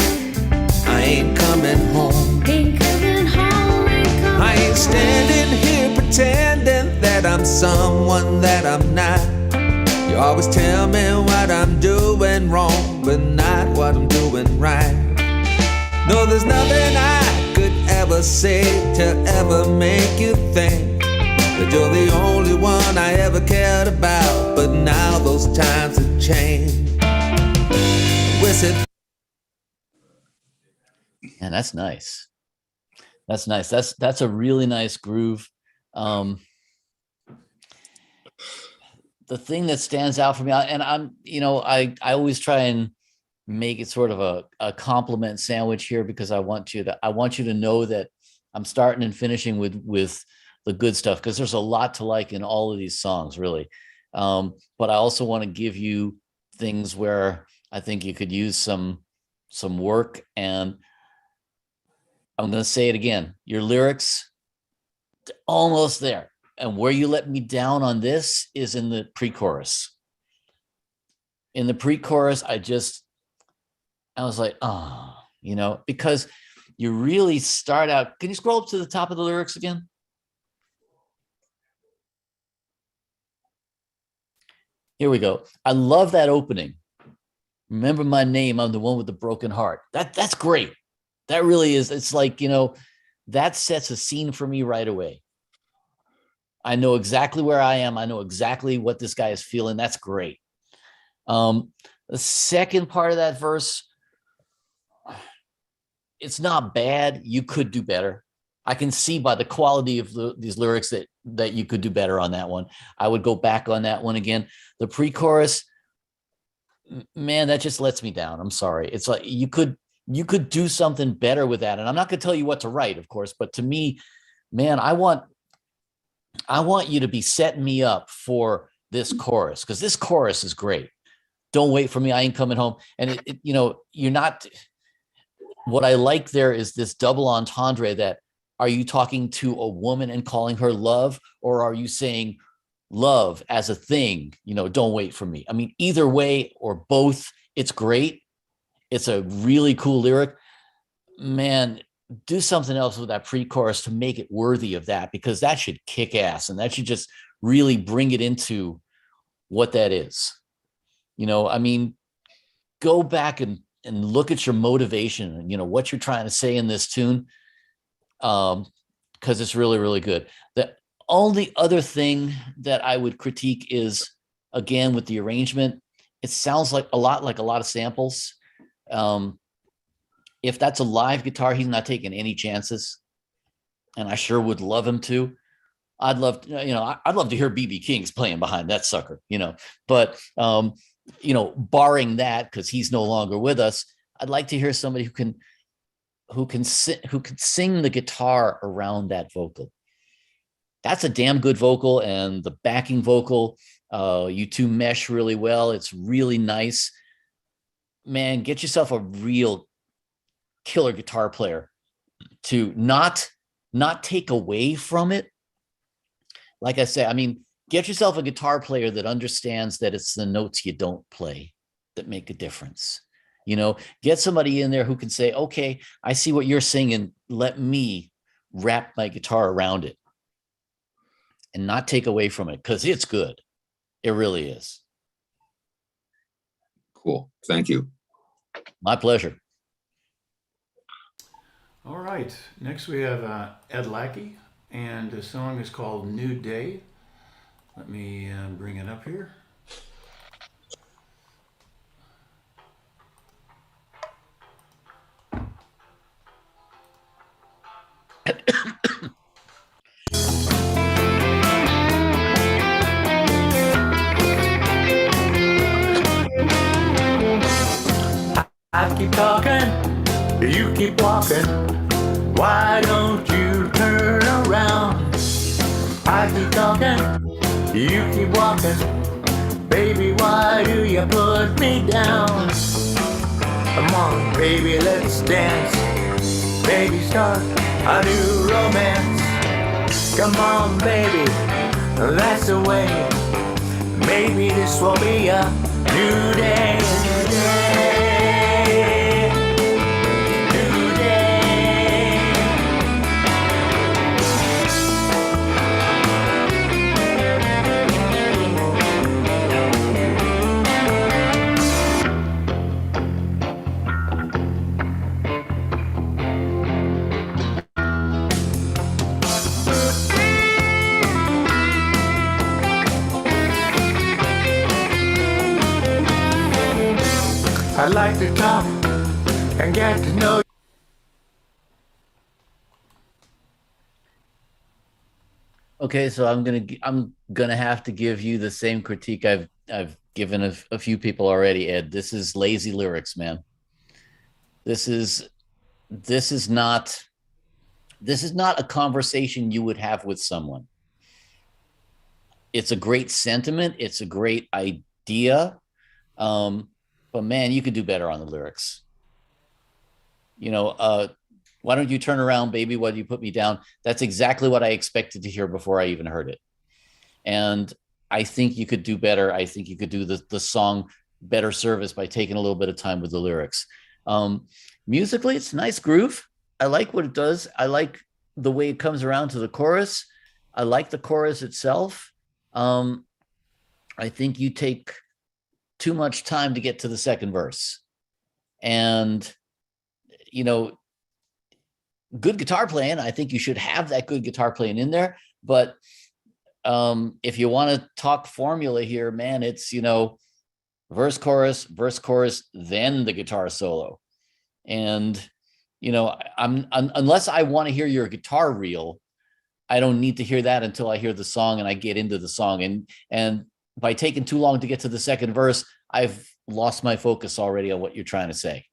I ain't coming home. Ain't coming home, ain't coming I ain't standing here pretending that I'm someone that I'm not. You always tell me what I'm doing wrong, but not what I'm doing right. No, there's nothing I could ever say to ever make you think that you're the only one I ever cared about. But now those times have changed. And that's nice. That's nice. That's a really nice groove. The thing that stands out for me, and I always try and make it sort of a compliment sandwich here, because I want you to know that I'm starting and finishing with the good stuff, because there's a lot to like in all of these songs, really. But I also want to give you things where I think you could use some work. And I'm going to say it again. Your lyrics, almost there. And where you let me down on this is in the pre-chorus. In the pre-chorus, I was like, oh, because you really start out. Can you scroll up to the top of the lyrics again? Here we go. I love that opening. Remember my name. I'm the one with the broken heart. That's great. That really is. It's like, that sets a scene for me right away. I know exactly where I am. I know exactly what this guy is feeling. That's great. The second part of that verse, it's not bad. You could do better. I can see by the quality of these lyrics that you could do better on that one. I would go back on that one again. The pre-chorus, man, that just lets me down. I'm sorry. It's like you could do something better with that. And I'm not going to tell you what to write, of course, but to me, man, I want you to be setting me up for this chorus, because this chorus is great. Don't wait for me. I ain't coming home. And you're not. What I like there is this double entendre that, are you talking to a woman and calling her love, or are you saying love as a thing? Don't wait for me. I mean, either way or both, it's great. It's a really cool lyric. Man, do something else with that pre-chorus to make it worthy of that, because that should kick ass, and that should just really bring it into what that is. I mean, go back and look at your motivation and, what you're trying to say in this tune. Because it's really, really good. The only other thing that I would critique is, again, with the arrangement, it sounds like a lot of samples. If that's a live guitar, he's not taking any chances. And I sure would love him to. I'd love to hear BB King's playing behind that sucker, but, barring that, because he's no longer with us, I'd like to hear somebody who can sing the guitar around that vocal. That's a damn good vocal, and the backing vocal, you two mesh really well. It's really nice. Man, get yourself a real killer guitar player to not take away from it. Like I say, I mean, get yourself a guitar player that understands that it's the notes you don't play that make a difference. Get somebody in there who can say, okay, I see what you're singing. Let me wrap my guitar around it and not take away from it, because it's good. It really is. Cool. Thank you. My pleasure. All right. Next we have Ed Lackey, and the song is called New Day. Let me bring it up here. I keep talking, you keep walking. Why don't you turn around? I keep talking, you keep walking. Baby, why do you put me down? Come on, baby, let's dance. Baby, start a new romance. Come on, baby, that's the way. Maybe this will be a new day. New day. New day. I'd like to talk and get to know you. Okay, so I'm gonna have to give you the same critique I've given a few people already, Ed. This is lazy lyrics, man. This is not a conversation you would have with someone. It's a great sentiment, it's a great idea, but man, you could do better on the lyrics. Why don't you turn around, baby? Why do you put me down? That's exactly what I expected to hear before I even heard it. And I think you could do better. I think you could do the song better service by taking a little bit of time with the lyrics. Musically, it's a nice groove. I like what it does. I like the way it comes around to the chorus. I like the chorus itself. I think you take too much time to get to the second verse. And, good guitar playing, I think you should have that good guitar playing in there. But if you want to talk formula here, man, it's, verse, chorus, then the guitar solo. And, unless I want to hear your guitar reel, I don't need to hear that until I hear the song and I get into the song. And by taking too long to get to the second verse, I've lost my focus already on what you're trying to say.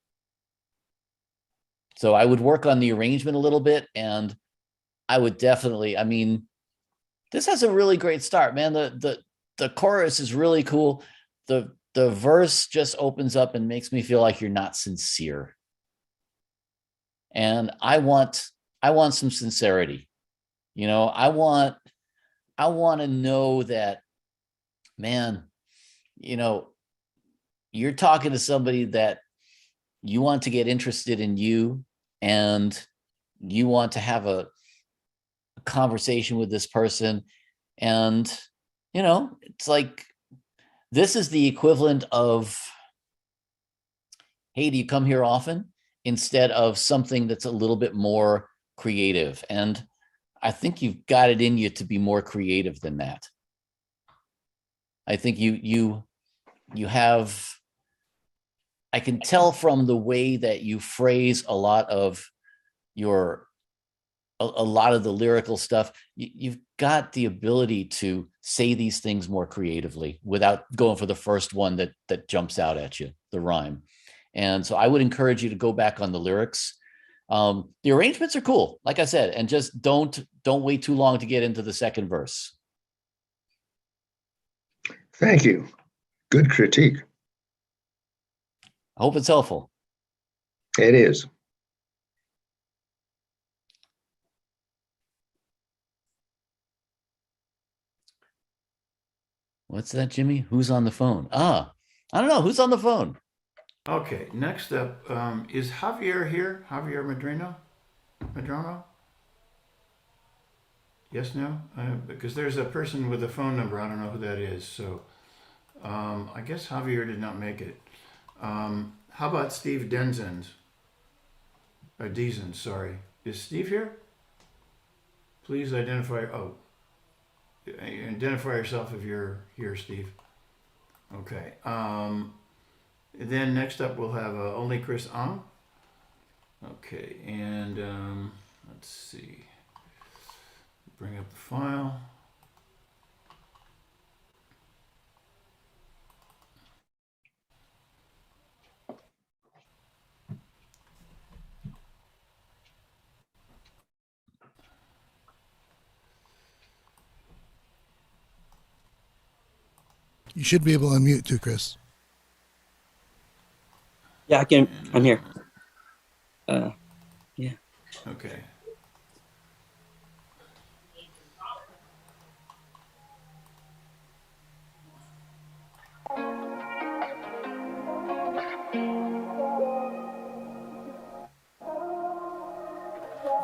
So I would work on the arrangement a little bit, and I would definitely, this has a really great start, man. The chorus is really cool. The verse just opens up and makes me feel like you're not sincere. And I want some sincerity. I want to know that, man, you're talking to somebody that you want to get interested in you, and you want to have a conversation with this person. And, it's like This is the equivalent of, hey, do you come here often? Instead of something that's a little bit more creative. And I think you've got it in you to be more creative than that. I think you have, I can tell from the way that you phrase a lot of your, a lot of the lyrical stuff, you've got the ability to say these things more creatively without going for the first one that jumps out at you, the rhyme. And so I would encourage you to go back on the lyrics. The arrangements are cool, like I said, and just don't wait too long to get into the second verse. Thank you. Good critique. I hope it's helpful. It is. What's that, Jimmy? Who's on the phone? I don't know. Who's on the phone? Okay, next up, is Javier here? Javier Medrano? Yes, no? Because there's a person with a phone number. I don't know who that is. So I guess Javier did not make it. How about Steve Denzens? Deasens, sorry. Is Steve here? Please identify. Oh, identify yourself if you're here, Steve. Okay. Then next up we'll have only Chris Ang. Okay, and let's see. Bring up the file. You should be able to unmute too, Chris. Yeah, I can. I'm here. Yeah. Okay.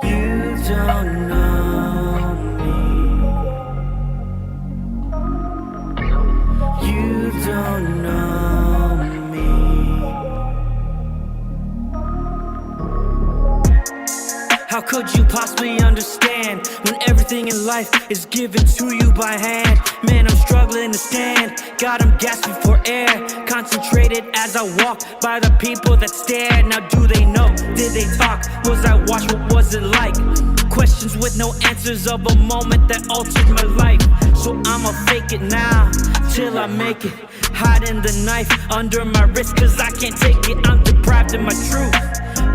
You don't know me. You don't know me. How could you possibly understand when everything in life is given to you by hand? Man, I'm struggling to stand. God, I'm gasping for air. Concentrated as I walk by the people that stare. Now do they know? Did they talk? Was I watched? What was it like? Questions with no answers of a moment that altered my life. So I'ma fake it now till I make it. Hiding the knife under my wrist cause I can't take it. I'm deprived of my truth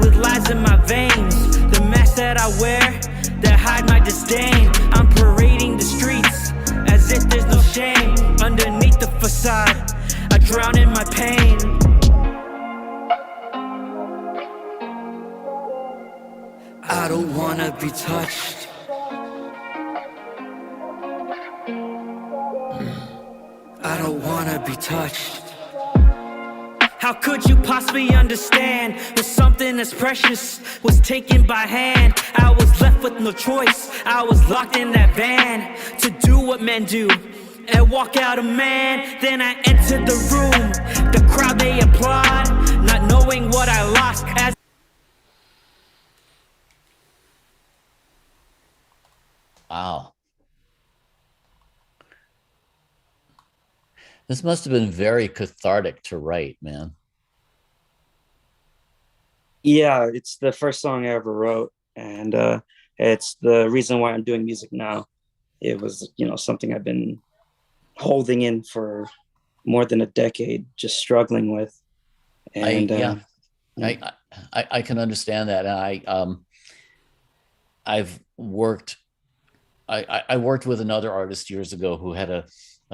with lies in my veins. The mask that I wear that hide my disdain. I'm parading the streets as if there's no shame. Underneath the facade I drown in my pain. I don't wanna be touched. I don't wanna be touched. How could you possibly understand when something as precious was taken by hand? I was left with no choice. I was locked in that van to do what men do and walk out a man. Then I entered the room. The crowd, they applaud, not knowing what I lost as Wow. This must have been very cathartic to write, man. Yeah, it's the first song I ever wrote, and it's the reason why I'm doing music now. It was, something I've been holding in for more than a decade, just struggling with. And I can understand that. And I've worked. I worked with another artist years ago who had a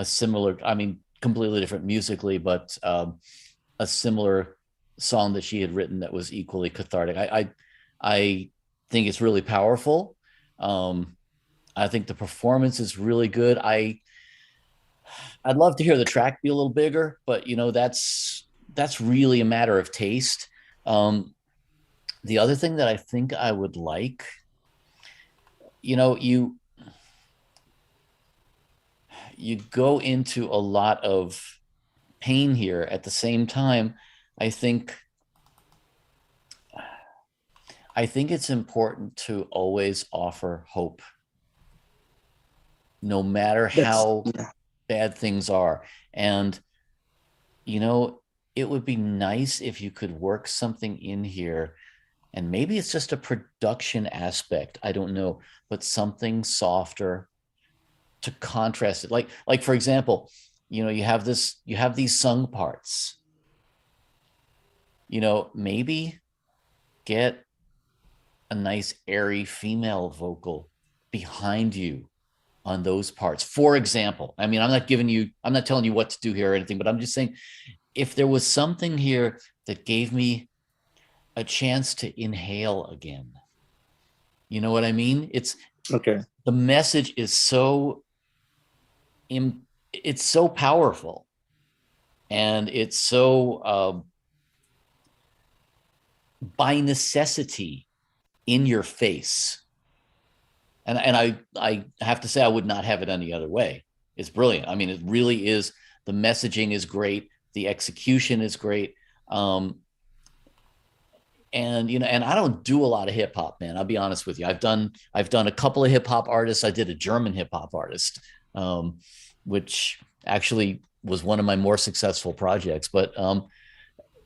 similar, I mean, completely different musically, but a similar song that she had written that was equally cathartic. I think it's really powerful. I think the performance is really good. I'd love to hear the track be a little bigger, but that's really a matter of taste. The other thing that I think I would like, you go into a lot of pain here. At the same time, I think it's important to always offer hope, no matter That's how bad things are. And, you know, it would be nice if you could work something in here, and maybe it's just a production aspect, I don't know, but something softer to contrast it. Like for example, you know, you have these sung parts, you know, maybe get a nice airy female vocal behind you on those parts. For example, I mean, I'm not telling you what to do here or anything, but I'm just saying, if there was something here that gave me a chance to inhale again, you know what I mean? It's okay. The message is it's so powerful, and it's so by necessity in your face. And I have to say, I would not have it any other way. It's brilliant. I mean, it really is. The messaging is great. The execution is great. And you know, and I don't do a lot of hip hop, man. I'll be honest with you. I've done a couple of hip hop artists. I did a German hip hop artist, which actually was one of my more successful projects. But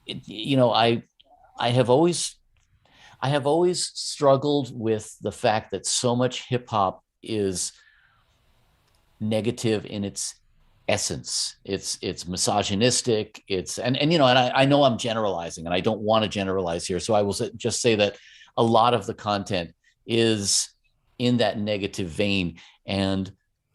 you know, I have always struggled with the fact that so much hip hop is negative in its essence. It's misogynistic. And you know, and I know I'm generalizing, and I don't want to generalize here. So I will just say that a lot of the content is in that negative vein. And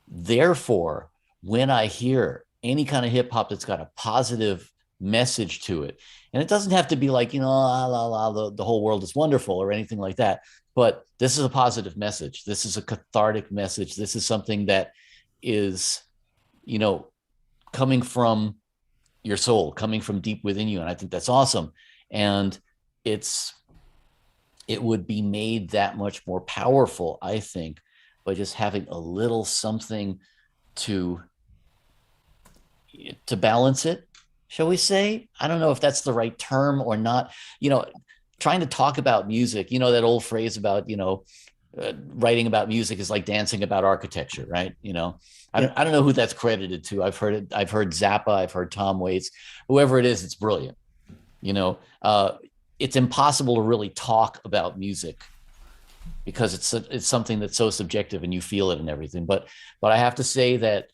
therefore, when I hear any kind of hip hop that's got a positive message to it, and it doesn't have to be like, you know, the whole world is wonderful or anything like that, but this is a positive message. This is a cathartic message. This is something that is, you know, coming from your soul, coming from deep within you. And I think that's awesome. And it would be made that much more powerful, I think, by just having a little something to balance it, shall we say? I don't know if that's the right term or not. You know, trying to talk about music, you know, that old phrase about, you know, writing about music is like dancing about architecture, right? You know, I don't know who that's credited to. I've heard it. I've heard Zappa. I've heard Tom Waits. Whoever it is, it's brilliant. You know, it's impossible to really talk about music because it's something that's so subjective and you feel it and everything. But I have to say that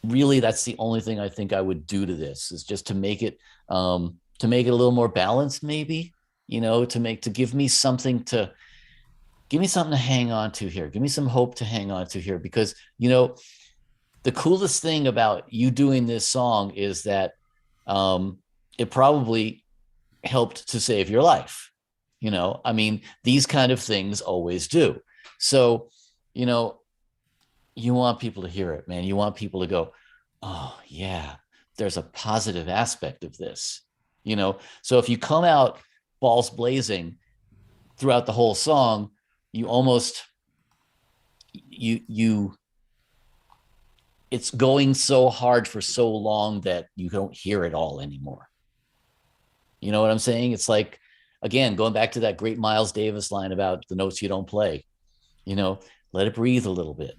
really, that's the only thing I think I would do to this, is just to make it a little more balanced, maybe. You know, to give me something to hang on to here. Give me some hope to hang on to here, because, you know, the coolest thing about you doing this song is that it probably helped to save your life. You know, I mean, these kind of things always do. So, you know, you want people to hear it, man. You want people to go, oh yeah, there's a positive aspect of this, you know? So if you come out balls blazing throughout the whole song, you almost, it's going so hard for so long that you don't hear it all anymore. You know what I'm saying? It's like, again, going back to that great Miles Davis line about the notes you don't play, you know, let it breathe a little bit,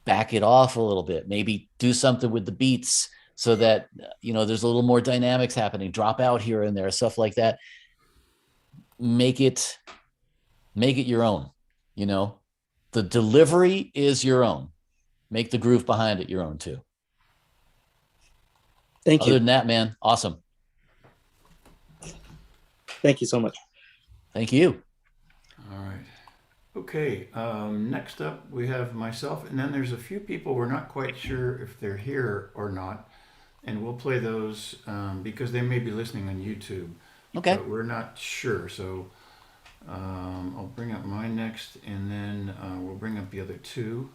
back it off a little bit, maybe do something with the beats so that, you know, there's a little more dynamics happening, drop out here and there, stuff like that. Make it your own, you know, the delivery is your own. Make the groove behind it your own too. Thank you. Other than that, man, awesome. Thank you so much. Thank you. All right. Okay, next up we have myself, and then there's a few people we're not quite sure if they're here or not, and we'll play those because they may be listening on YouTube. Okay. But we're not sure, so I'll bring up mine next, and then we'll bring up the other two.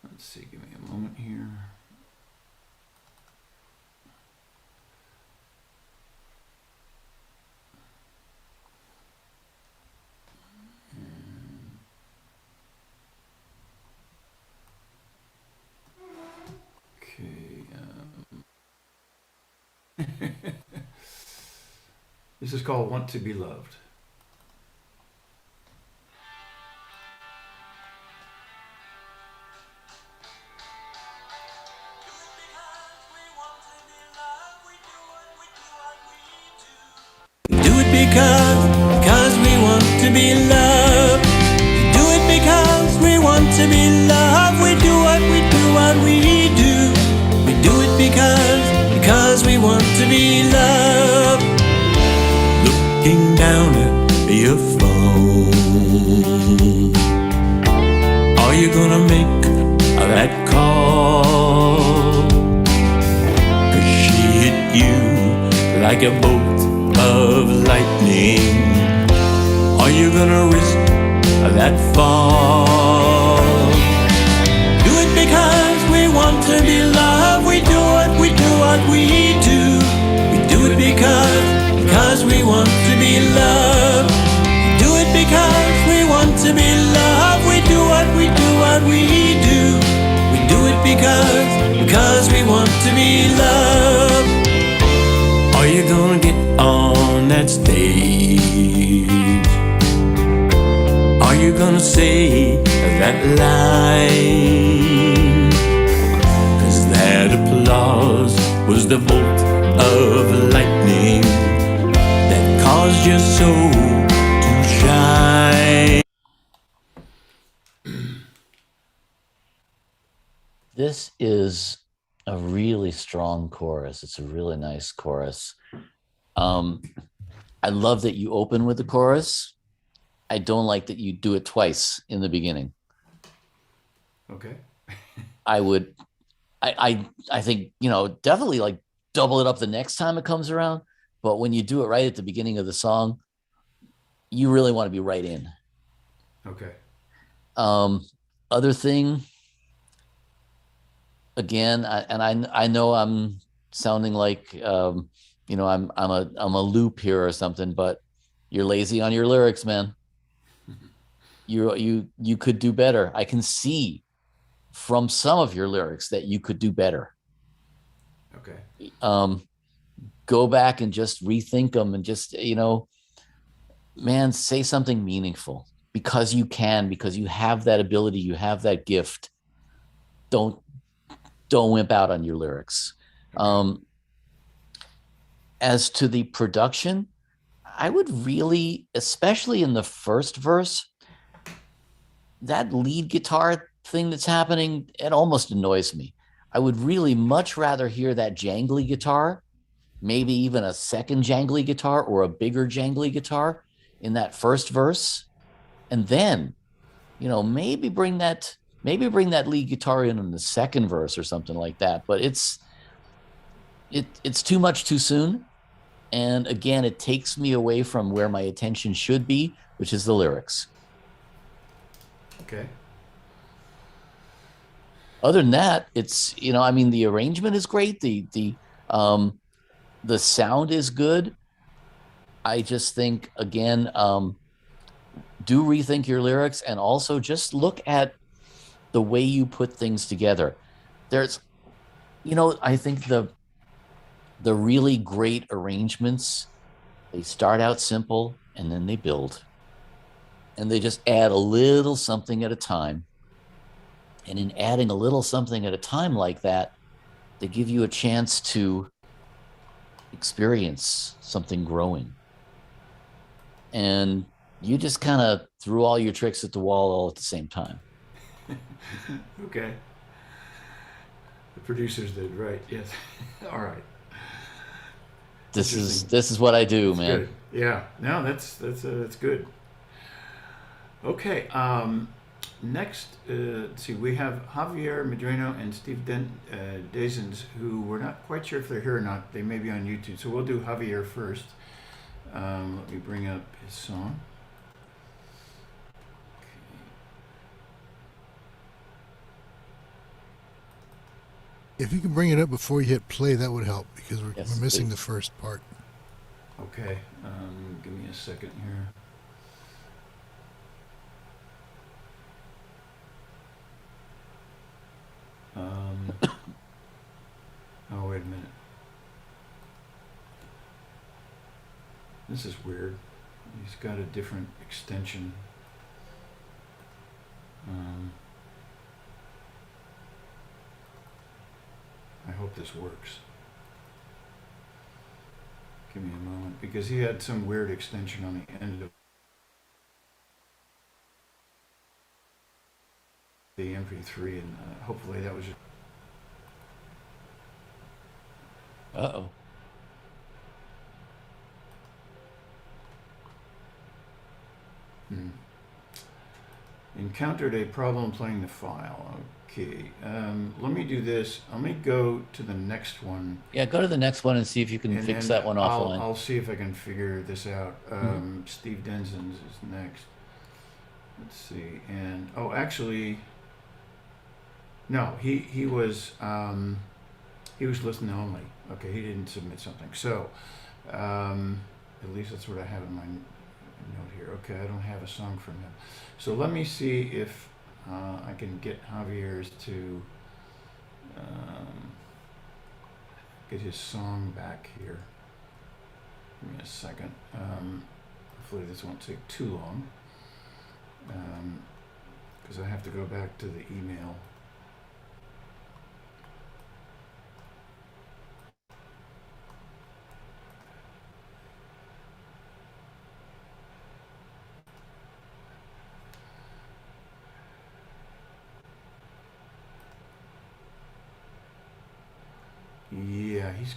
Let's see, give me a moment here. Okay, This is called Want to Be Loved. Do it because we want to be loved. Do it because we want to be loved. We do what we do. We do it because we want to be loved. Looking down at your phone. Are you gonna make that call? 'Cause she hit you like a bolt of lightning. Are you gonna risk that fall? Do it because we want to be loved. We do what we do. We do it because we want to be loved. Do it because we want to be loved. We do what we do. We do it because we want to be loved. Are you gonna get on that stage? Are you gonna say that line? 'Cause that applause was the bolt of lightning that caused your soul to shine. This is a really strong chorus. It's a really nice chorus. I love that you open with the chorus. I don't like that you do it twice in the beginning. Okay. I think, definitely like double it up the next time it comes around. But when you do it right at the beginning of the song, you really want to be right in. Okay. Other thing, again, I know I'm sounding like I'm a loop here or something, but you're lazy on your lyrics, man. You could do better. I can see from some of your lyrics that you could do better. Okay. Go back and just rethink them and just, man, say something meaningful because you can, because you have that ability, you have that gift. Don't wimp out on your lyrics. Okay. As to the production, I would really, especially in the first verse, that lead guitar thing that's happening, it almost annoys me. I would really much rather hear that jangly guitar, maybe even a second jangly guitar or a bigger jangly guitar in that first verse. And then, maybe bring that lead guitar in the second verse or something like that. But it's too much too soon. And again, it takes me away from where my attention should be, which is the lyrics. Okay. Other than that, it's, the arrangement is great. The sound is good. I just think, again, do rethink your lyrics and also just look at the way you put things together. There's, I think the really great arrangements, they start out simple and then they build. And they just add a little something at a time. And in adding a little something at a time like that, they give you a chance to experience something growing. And you just kind of threw all your tricks at the wall all at the same time. Okay. The producers did, right? Yes. All right. This is what I do, That's man. good. Yeah. No, that's good. Okay. Next, let's see. We have Javier Medrano and Steve Dazens, who we're not quite sure if they're here or not. They may be on YouTube, so we'll do Javier first. Let me bring up his song. If you can bring it up before you hit play, that would help because we're missing please. the first part. Okay. Give me a second here. Oh, wait a minute. This is weird. He's got a different extension. I hope this works. Give me a moment, because he had some weird extension on the end of the MP3, and hopefully that was just... Uh-oh. Encountered a problem playing the file. Okay, let me do this. Let me go to the next one. Yeah, go to the next one and see if you can fix that one offline. I'll see if I can figure this out. Steve Denzin's is next. Let's see. And actually, no, he was listening only. Okay, he didn't submit something. So at least that's what I have in my note here. Okay, I don't have a song from him. So let me see if I can get Javier's to get his song back here. Give me a second. Hopefully this won't take too long, because I have to go back to the email. Yeah, he's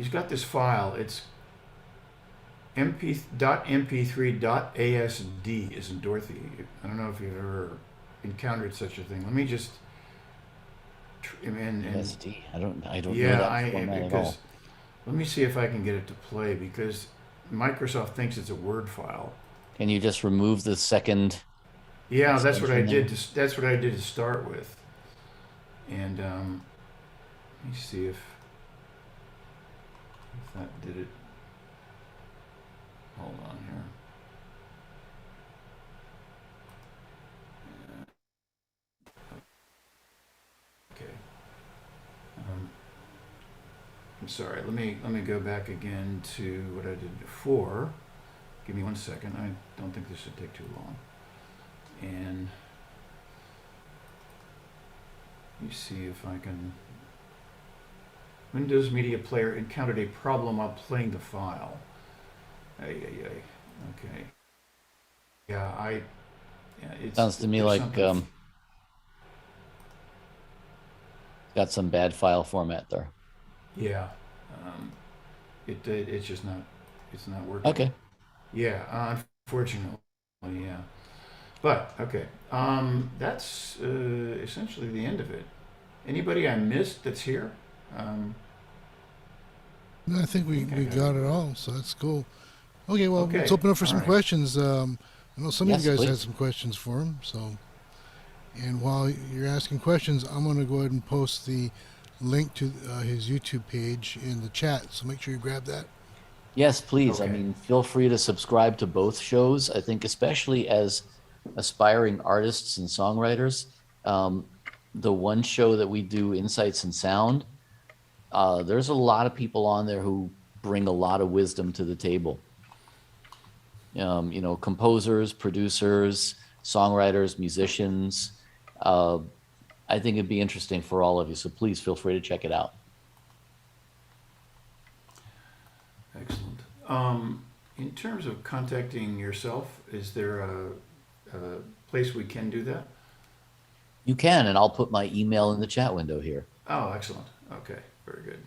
got this file. It's mp.mp3.asd, as in Dorothy. I don't know if you've ever encountered such a thing. Let me just ASD. I don't know that format at all. because let me see if I can get it to play, because Microsoft thinks it's a Word file. Can you just remove the second? Yeah, that's what I extension did. That's what I did to start with. And let me see if that did it. Hold on here. Okay. I'm sorry. Let me go back again to what I did before. Give me 1 second. I don't think this should take too long. And let me see if I can. Windows Media Player encountered a problem while playing the file. Okay. Yeah, it Sounds to me like got some bad file format there. Yeah, it's just not. It's not working. Okay. Yeah, unfortunately, yeah. But okay, that's essentially the end of it. Anybody I missed that's here? No, I think we got it all, so that's cool. Okay, well, let's open up for some questions. I know some of you guys had some questions for him, so. And while you're asking questions, I'm going to go ahead and post the link to his YouTube page in the chat, so make sure you grab that. Yes, please. I mean, feel free to subscribe to both shows. I think especially as aspiring artists and songwriters, the one show that we do, Insights and Sound, there's a lot of people on there who bring a lot of wisdom to the table. Composers, producers, songwriters, musicians. I think it'd be interesting for all of you, so please feel free to check it out. Excellent. In terms of contacting yourself, is there a place we can do that? You can, and I'll put my email in the chat window here. Oh, excellent. Okay, very good.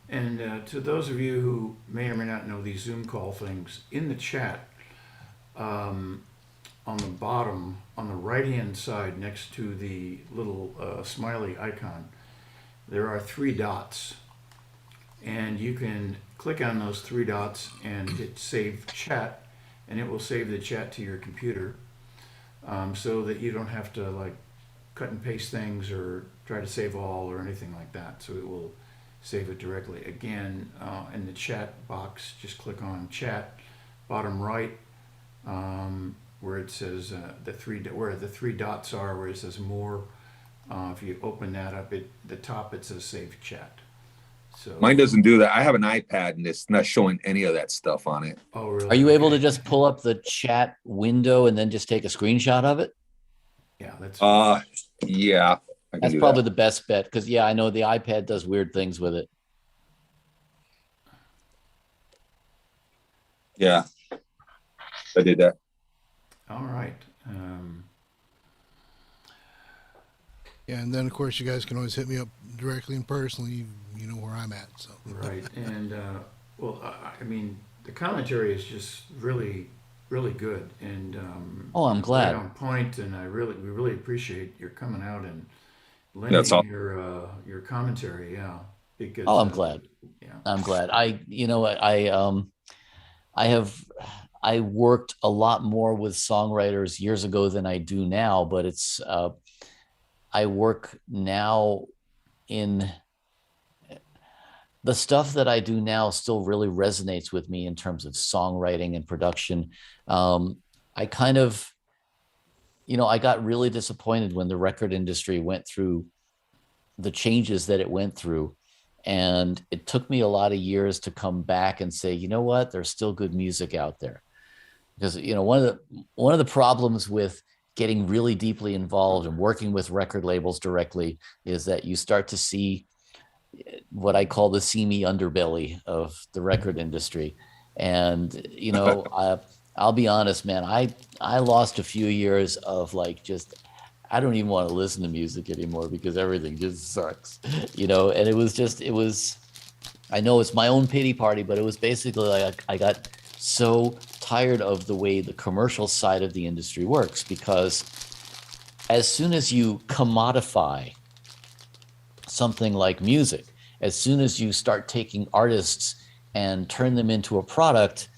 And to those of you who may or may not know these Zoom call things, in the chat, on the bottom, on the right-hand side next to the little smiley icon, there are 3 dots. And you can click on those 3 dots and hit Save Chat, and it will save the chat to your computer, so that you don't have to like cut and paste things or try to save all or anything like that. So it will save it directly. Again, in the chat box, just click on Chat, bottom right, where it says where the 3 dots are, where it says More. If you open that up, the top it says Save Chat. So Mine doesn't do that. I have an iPad and it's not showing any of that stuff on it. Oh, really? Are you able to Okay. just pull up the chat window and then just take a screenshot of it? Yeah, that's yeah, I can That's do probably that. the best bet because yeah, I know the iPad does weird things with it. Yeah, I did that. all right. Yeah, and then of course you guys can always hit me up directly and personally. You know where I'm at. So Right, and well, I mean, the commentary is just really, really good, and Oh, I'm glad. right on point. And we really appreciate your coming out and That's all. lending your commentary. Yeah, because Oh, I'm glad. Yeah, I'm glad. You know what, I worked a lot more with songwriters years ago than I do now, but it's I work now in the stuff that I do now still really resonates with me in terms of songwriting and production. I kind of, I got really disappointed when the record industry went through the changes that it went through. And it took me a lot of years to come back and say, you know what, there's still good music out there. Because, one of the problems with getting really deeply involved and working with record labels directly is that you start to see what I call the seamy underbelly of the record industry. And, I'll be honest, man, I lost a few years of like, I don't even want to listen to music anymore because everything just sucks, and I know it's my own pity party, but it was basically like I got so tired of the way the commercial side of the industry works, because as soon as you commodify something like music, as soon as you start taking artists and turn them into a product,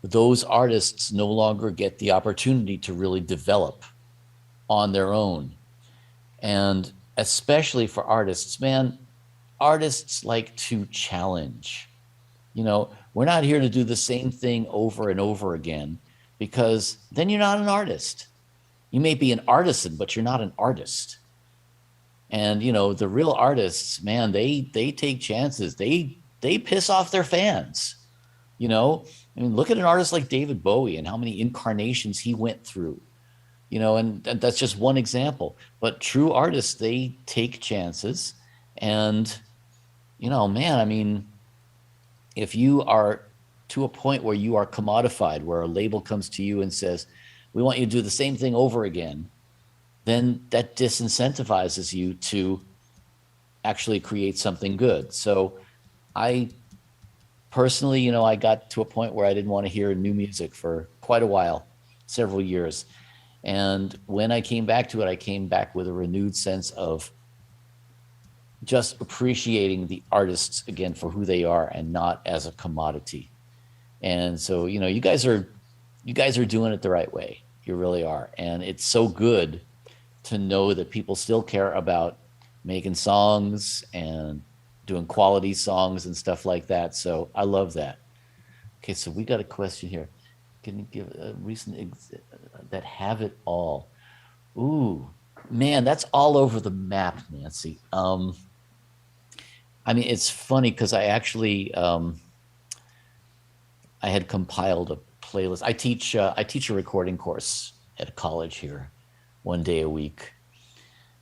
those artists no longer get the opportunity to really develop on their own. And especially for artists, man, artists like to challenge. We're not here to do the same thing over and over again, because then you're not an artist. You may be an artisan, but you're not an artist. And the real artists, man, they take chances. They piss off their fans. I mean, look at an artist like David Bowie and how many incarnations he went through. And that's just one example. But true artists, they take chances. And man, I mean, if you are to a point where you are commodified, where a label comes to you and says, we want you to do the same thing over again, then that disincentivizes you to actually create something good. So I personally, I got to a point where I didn't want to hear new music for quite a while, several years. And when I came back to it, I came back with a renewed sense of just appreciating the artists again for who they are and not as a commodity. And so, you guys are doing it the right way. You really are. And it's so good to know that people still care about making songs and doing quality songs and stuff like that. So I love that. Okay, so we got a question here. Can you give a recent that have it all? Ooh, man, that's all over the map, Nancy. I mean, it's funny because I actually I had compiled a playlist. I teach a recording course at a college here, one day a week,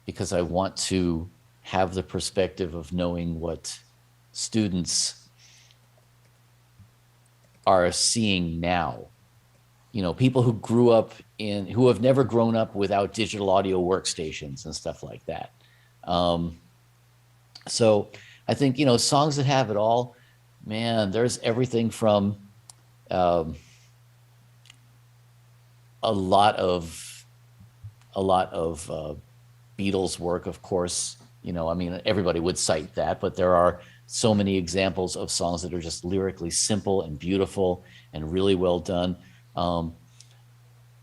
because I want to have the perspective of knowing what students are seeing now. People who who have never grown up without digital audio workstations and stuff like that. So I think, songs that have it all, man, there's everything from a lot of Beatles work, of course. I mean, everybody would cite that, but there are so many examples of songs that are just lyrically simple and beautiful and really well done.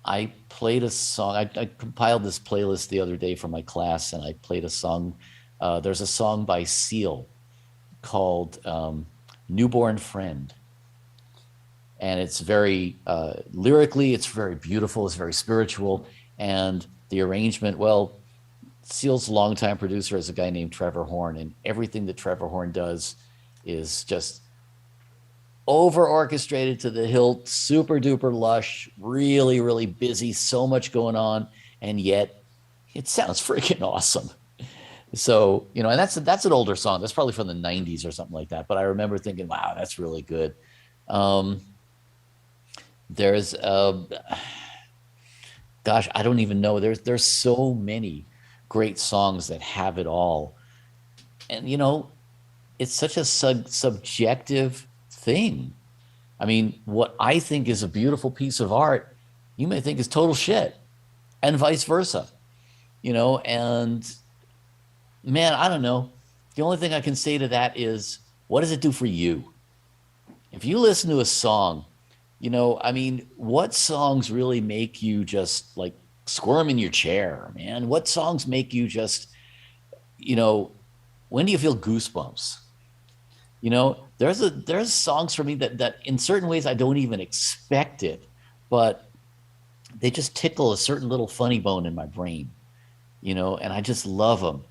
I played a song. I compiled this playlist the other day for my class, and I played a song. There's a song by Seal called Newborn Friend. And it's very, lyrically, it's very beautiful. It's very spiritual. And the arrangement, well, Seal's longtime producer is a guy named Trevor Horn. And everything that Trevor Horn does is just over orchestrated to the hilt, super duper lush, really, really busy, so much going on, and yet it sounds freaking awesome. So, you know, and that's an older song. That's probably from the 90s or something like that. But I remember thinking, wow, that's really good. Um, there's gosh, I don't even know. There's so many great songs that have it all. And you know, it's such a subjective thing. I mean, what I think is a beautiful piece of art, you may think is total shit, and vice versa. You know, and man, I don't know. The only thing I can say to that is, what does it do for you? If you listen to a song, you know, I mean, what songs really make you just like squirm in your chair, man? What songs make you just, you know, when do you feel goosebumps? You know, there's songs for me that in certain ways I don't even expect it, but they just tickle a certain little funny bone in my brain, you know, and I just love them.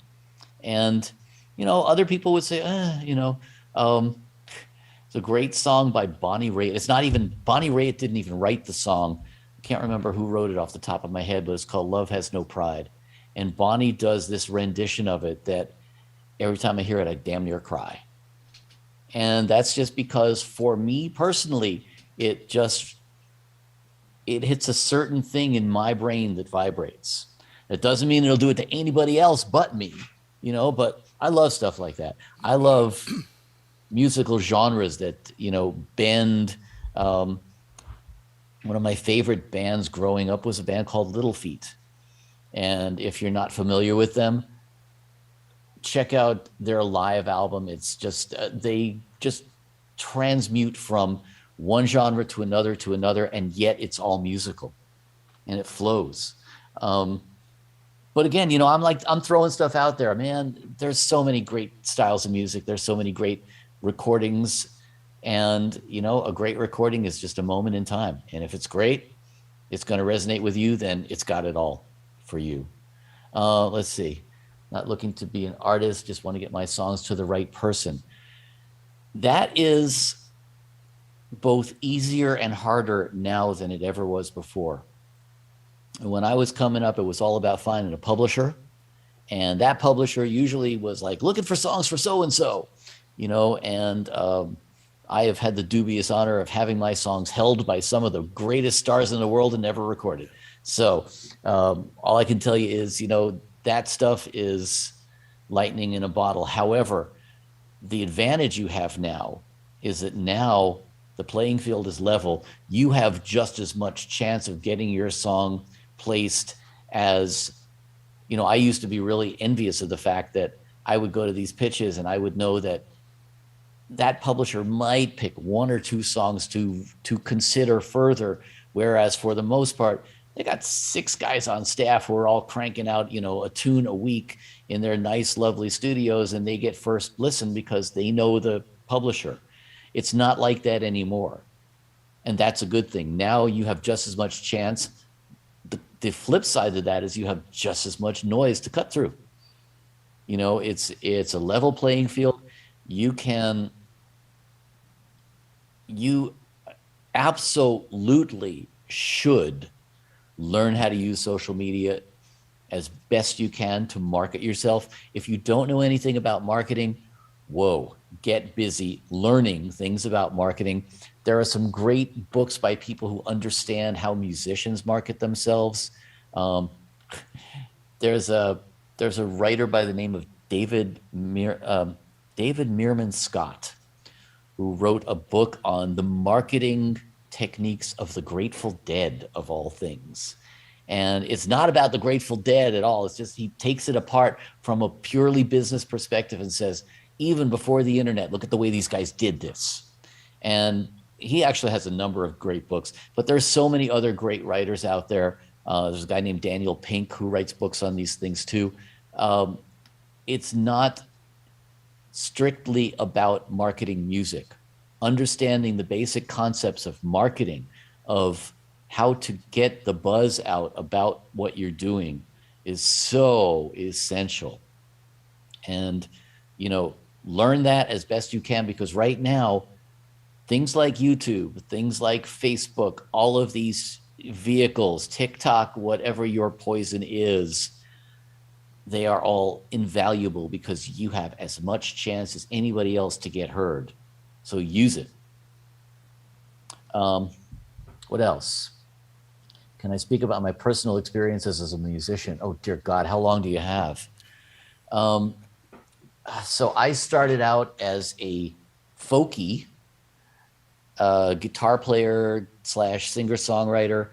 And, you know, other people would say, you know, it's a great song by Bonnie Raitt. It's not even, Bonnie Raitt didn't even write the song. I can't remember who wrote it off the top of my head, but it's called Love Has No Pride. And Bonnie does this rendition of it that every time I hear it, I damn near cry. And that's just because for me personally, it hits a certain thing in my brain that vibrates. It doesn't mean it'll do it to anybody else but me, you know, but I love stuff like that. I love musical genres that, you know, bend. One of my favorite bands growing up was a band called Little Feat. And if you're not familiar with them, check out their live album. It's just, they just transmute from one genre to another, and yet it's all musical and it flows. But again, you know, I'm throwing stuff out there, man. There's so many great styles of music. There's so many great recordings, and you know, a great recording is just a moment in time. And if it's great, it's going to resonate with you, then it's got it all for you. Let's see. Not looking to be an artist, just want to get my songs to the right person. That is both easier and harder now than it ever was before. And when I was coming up, it was all about finding a publisher. And that publisher usually was like looking for songs for so and so, you know, and I have had the dubious honor of having my songs held by some of the greatest stars in the world and never recorded. So all I can tell you is, you know, that stuff is lightning in a bottle. However, the advantage you have now is that now the playing field is level. You have just as much chance of getting your song placed as, you know, I used to be really envious of the fact that I would go to these pitches and I would know that that publisher might pick one or two songs to consider further. Whereas for the most part, they got 6 guys on staff who are all cranking out, you know, a tune a week in their nice, lovely studios, and they get first listen because they know the publisher. It's not like that anymore. And that's a good thing. Now you have just as much chance. The flip side of that is you have just as much noise to cut through. You know, it's a level playing field. You absolutely should learn how to use social media as best you can to market yourself. If you don't know anything about marketing, whoa, get busy learning things about marketing. There are some great books by people who understand how musicians market themselves. There's a writer by the name of David Meerman Scott, who wrote a book on the marketing techniques of the Grateful Dead, of all things. And it's not about the Grateful Dead at all. It's just he takes it apart from a purely business perspective and says, even before the internet, look at the way these guys did this. And he actually has a number of great books, but there's so many other great writers out there. There's a guy named Daniel Pink who writes books on these things too. It's not strictly about marketing music. Understanding the basic concepts of marketing, of how to get the buzz out about what you're doing, is so essential. And, you know, learn that as best you can, because right now, things like YouTube, things like Facebook, all of these vehicles, TikTok, whatever your poison is, they are all invaluable because you have as much chance as anybody else to get heard. So use it. What else? Can I speak about my personal experiences as a musician? Oh, dear God, how long do you have? So I started out as a folky guitar player / singer-songwriter.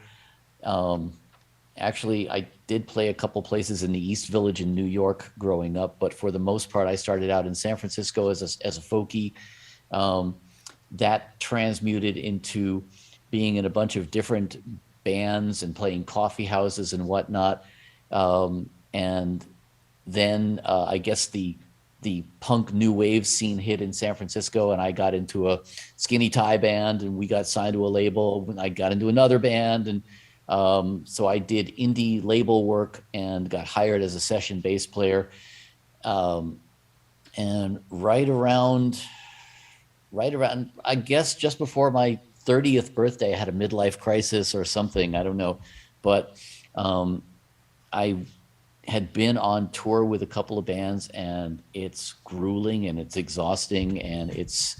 Actually, I did play a couple places in the East Village in New York growing up, but for the most part, I started out in San Francisco as a folkie. That transmuted into being in a bunch of different bands and playing coffee houses and whatnot. And then I guess the punk new wave scene hit in San Francisco, and I got into a skinny tie band, and we got signed to a label. When I got into another band, and so I did indie label work and got hired as a session bass player. And right around, I guess just before my 30th birthday, I had a midlife crisis or something. I don't know, but I had been on tour with a couple of bands, and it's grueling and it's exhausting, and it's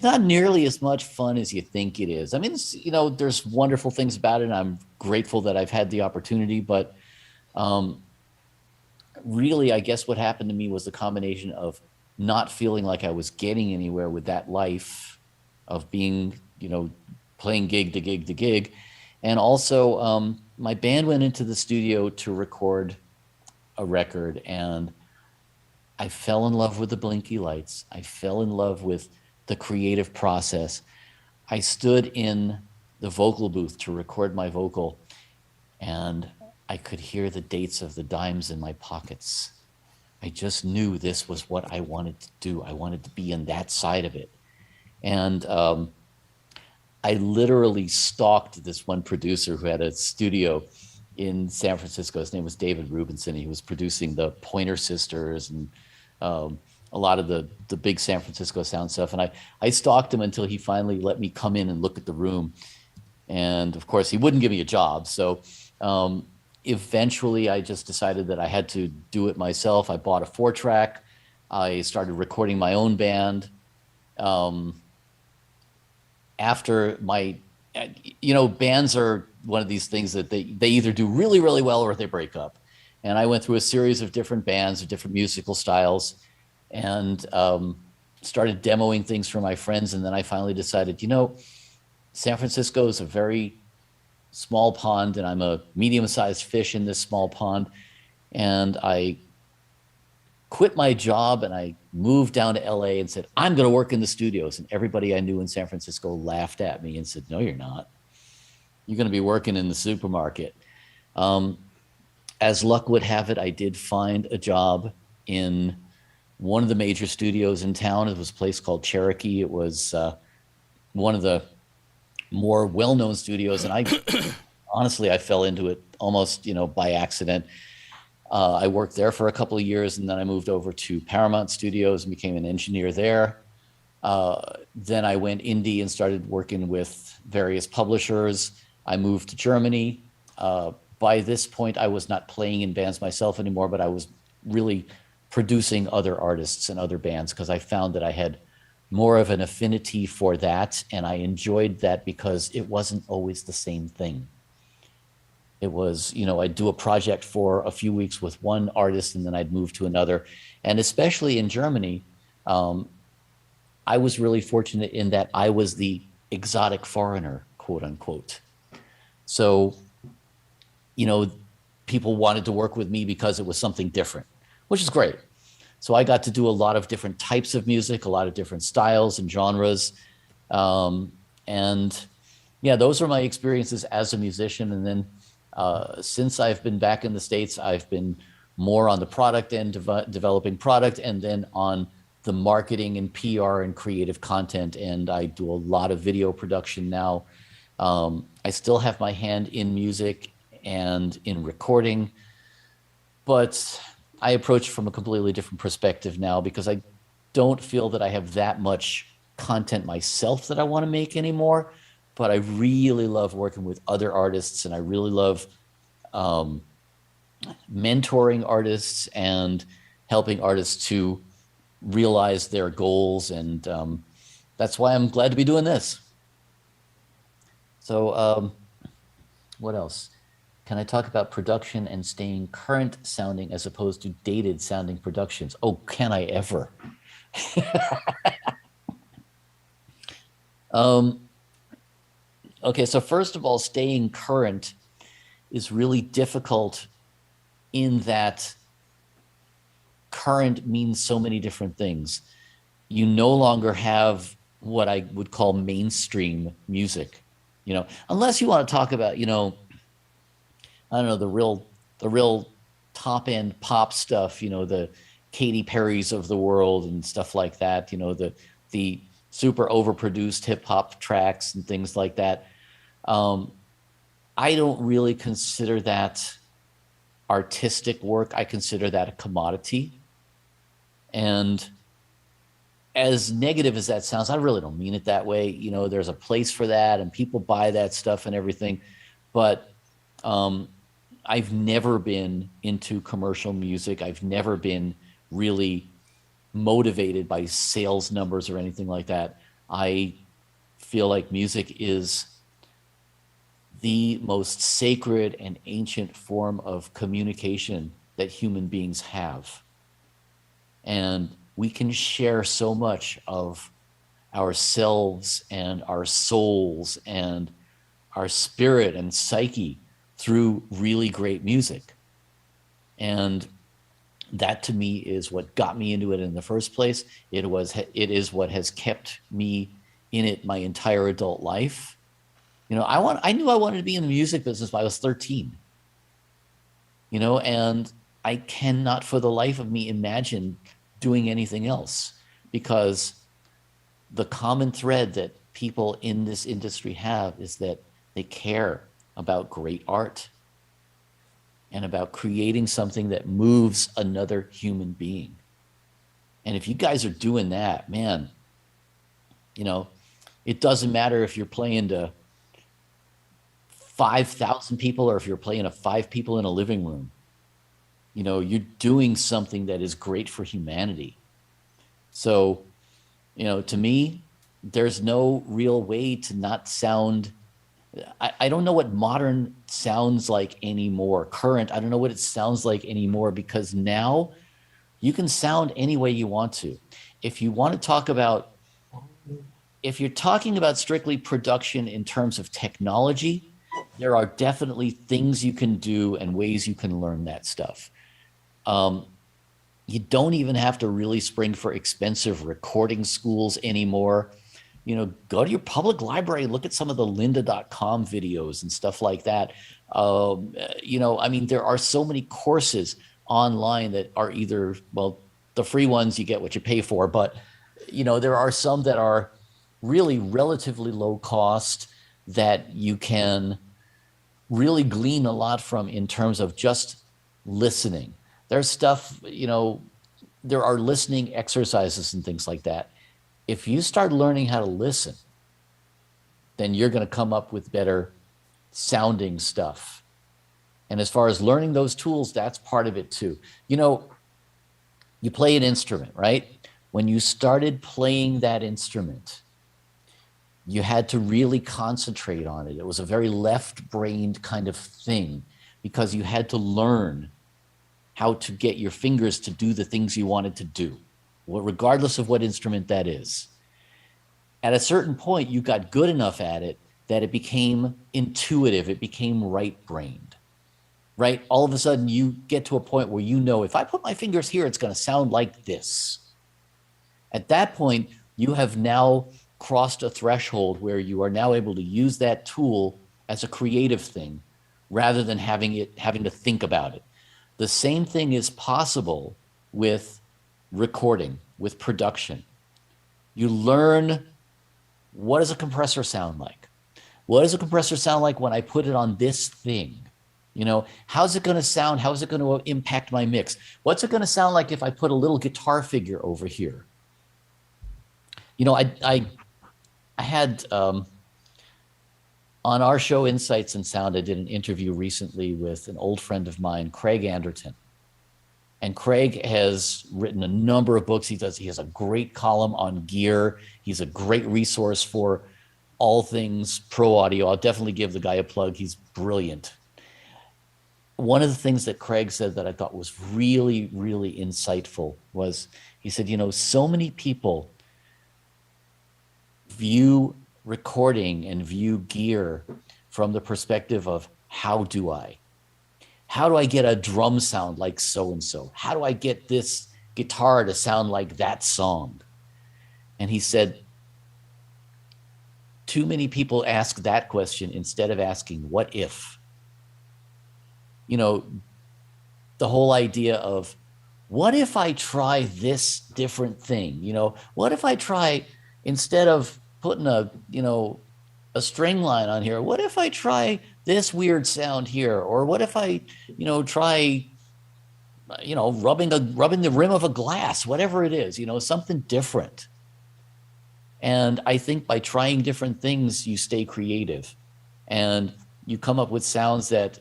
not nearly as much fun as you think it is. I mean, there's wonderful things about it, and I'm grateful that I've had the opportunity, but really, I guess what happened to me was the combination of not feeling like I was getting anywhere with that life of being, playing gig to gig to gig. And also, my band went into the studio to record a record, and I fell in love with the blinky lights. I fell in love with the creative process. I stood in the vocal booth to record my vocal, and I could hear the dates of the dimes in my pockets. I just knew this was what I wanted to do. I wanted to be in that side of it. And I literally stalked this one producer who had a studio in San Francisco. His name was David Rubinson. He was producing the Pointer Sisters and a lot of the big San Francisco sound stuff. And I stalked him until he finally let me come in and look at the room. And of course, he wouldn't give me a job. So eventually, I just decided that I had to do it myself. I bought a 4-track. I started recording my own band. After my, bands are one of these things that they either do really, really well or they break up. And I went through a series of different bands of different musical styles, and started demoing things for my friends. And then I finally decided, San Francisco is a very small pond, and I'm a medium-sized fish in this small pond. And I quit my job and I moved down to LA and said, I'm going to work in the studios. And everybody I knew in San Francisco laughed at me and said, no, you're not. You're going to be working in the supermarket. As luck would have it, I did find a job in one of the major studios in town. It was a place called Cherokee. It was one of the more well-known studios. And I honestly, I fell into it almost, by accident. I worked there for a couple of years, and then I moved over to Paramount Studios and became an engineer there. Then I went indie and started working with various publishers. I moved to Germany. By this point, I was not playing in bands myself anymore, but I was really producing other artists and other bands because I found that I had more of an affinity for that, and I enjoyed that because it wasn't always the same thing. It was, I'd do a project for a few weeks with one artist, and then I'd move to another. And especially in Germany, I was really fortunate in that I was the exotic foreigner, quote unquote. So, people wanted to work with me because it was something different, which is great. So I got to do a lot of different types of music, a lot of different styles and genres. And yeah, those are my experiences as a musician. And then since I've been back in the States, I've been more on the product end, developing product, and then on the marketing and PR and creative content. And I do a lot of video production now. I still have my hand in music and in recording, but I approach from a completely different perspective now because don't feel that I have that much content myself that I want to make anymore, but I really love working with other artists, and I really love mentoring artists and helping artists to realize their goals. And that's why I'm glad to be doing this. So what else? Can I talk about production and staying current sounding as opposed to dated sounding productions? Oh, can I ever? Okay, so first of all, staying current is really difficult in that current means so many different things. You no longer have what I would call mainstream music, unless you want to talk about, I don't know, the real top end pop stuff, the Katy Perry's of the world and stuff like that, the super overproduced hip hop tracks and things like that. I don't really consider that artistic work. I consider that a commodity. And as negative as that sounds, I really don't mean it that way. There's a place for that and people buy that stuff and everything. But I've never been into commercial music. I've never been really motivated by sales numbers or anything like that. I feel like music is the most sacred and ancient form of communication that human beings have. And we can share so much of ourselves and our souls and our spirit and psyche through really great music. And that to me is what got me into it in the first place. It is what has kept me in it my entire adult life. I knew I wanted to be in the music business when I was 13. And I cannot for the life of me imagine doing anything else, because the common thread that people in this industry have is that they care about great art and about creating something that moves another human being. And if you guys are doing that, man, it doesn't matter if you're playing to 5,000 people or if you're playing to 5 people in a living room. You're doing something that is great for humanity. So, to me, there's no real way to not sound. I don't know what modern sounds like anymore. Current, I don't know what it sounds like anymore, because now you can sound any way you want to. If you're talking about strictly production in terms of technology, there are definitely things you can do and ways you can learn that stuff. You don't even have to really spring for expensive recording schools anymore. Go to your public library, look at some of the lynda.com videos and stuff like that. There are so many courses online that are either, well, the free ones, you get what you pay for, but, there are some that are really relatively low cost that you can really glean a lot from in terms of just listening. There's stuff, there are listening exercises and things like that. If you start learning how to listen, then you're going to come up with better sounding stuff. And as far as learning those tools, that's part of it too. You play an instrument, right? When you started playing that instrument, you had to really concentrate on it. It was a very left-brained kind of thing, because you had to learn how to get your fingers to do the things you wanted to do, regardless of what instrument that is. At a certain point, you got good enough at it that it became intuitive. It became right-brained, right? All of a sudden, you get to a point where if I put my fingers here, it's going to sound like this. At that point, you have now crossed a threshold where you are now able to use that tool as a creative thing rather than having to think about it. The same thing is possible with recording, with production. You learn, what does a compressor sound like? What does a compressor sound like when I put it on this thing? How's it going to sound? How is it going to impact my mix? What's it going to sound like if I put a little guitar figure over here? You know, I had on our show Insights and Sound, I did an interview recently with an old friend of mine, Craig Anderton. And Craig has written a number of books. He has a great column on gear. He's a great resource for all things pro audio. I'll definitely give the guy a plug. He's brilliant. One of the things that Craig said that I thought was really, really insightful was he said, you know, so many people view recording and view gear from the perspective of how do I get a drum sound like so-and-so? How do I get this guitar to sound like that song? And he said, too many people ask that question instead of asking, what if? You know, the whole idea of, what if I try this different thing? You know, what if I try, instead of putting a string line on here, what if I try this weird sound here? Or what if I, try, rubbing the rim of a glass, whatever it is, something different. And I think by trying different things, you stay creative and you come up with sounds that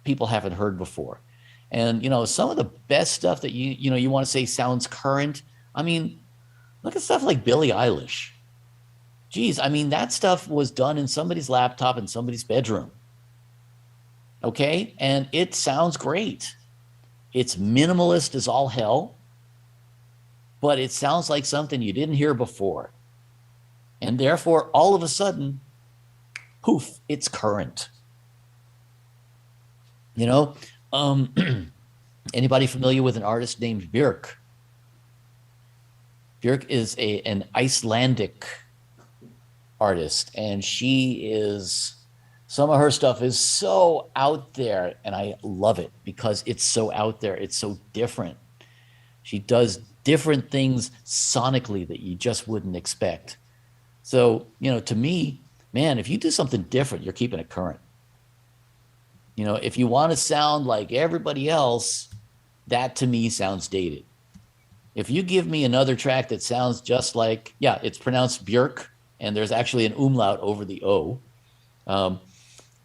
people haven't heard before. And, some of the best stuff that you want to say sounds current. I mean, look at stuff like Billie Eilish. Geez, I mean, that stuff was done in somebody's laptop in somebody's bedroom. Okay. And it sounds great. It's minimalist as all hell, but it sounds like something you didn't hear before. And therefore, all of a sudden, poof, it's current. Anybody familiar with an artist named Björk? Björk is an Icelandic artist, and some of her stuff is so out there, and I love it because it's so out there. It's so different. She does different things sonically that you just wouldn't expect. So, to me, man, if you do something different, you're keeping it current. If you want to sound like everybody else, that to me sounds dated. If you give me another track that sounds just like, yeah, it's pronounced Björk, and there's actually an umlaut over the O.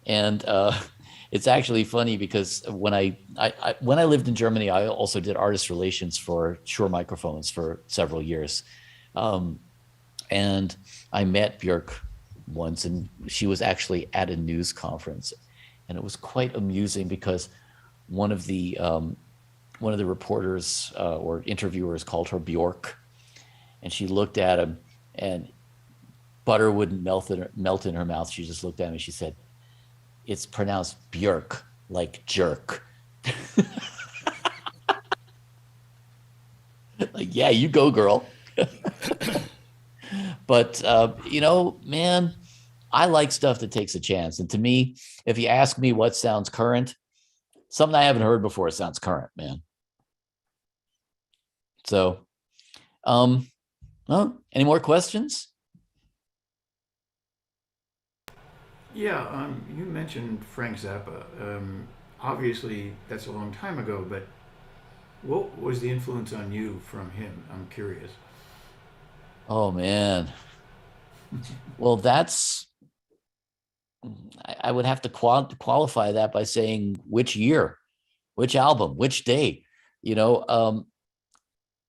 It's actually funny because when I lived in Germany, I also did artist relations for Shure Microphones for several years. And I met Björk once, and she was actually at a news conference. And it was quite amusing because one of the reporters or interviewers called her Bjork, and she looked at him, and butter wouldn't melt in her mouth. She just looked at him and she said, "It's pronounced Björk, like jerk." Like, yeah, you go, girl. But man, I like stuff that takes a chance. And to me, if you ask me what sounds current, something I haven't heard before sounds current, man. So, well, any more questions? Yeah, you mentioned Frank Zappa. Obviously, that's a long time ago, but what was the influence on you from him? I'm curious. Oh, man. Well, I would have to qualify that by saying which year, which album, which day.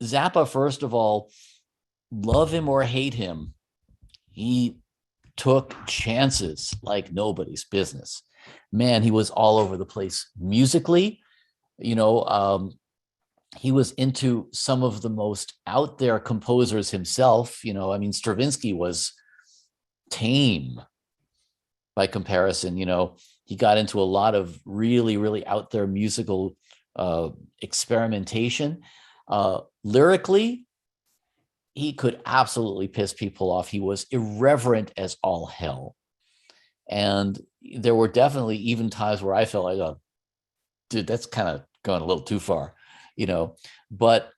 Zappa, first of all, love him or hate him, he took chances like nobody's business. Man, he was all over the place musically. He was into some of the most out there composers himself. Stravinsky was tame by comparison. He got into a lot of really, really out there musical experimentation. Lyrically, he could absolutely piss people off. He was irreverent as all hell. And there were definitely even times where I felt like, oh, dude, that's kind of going a little too far, But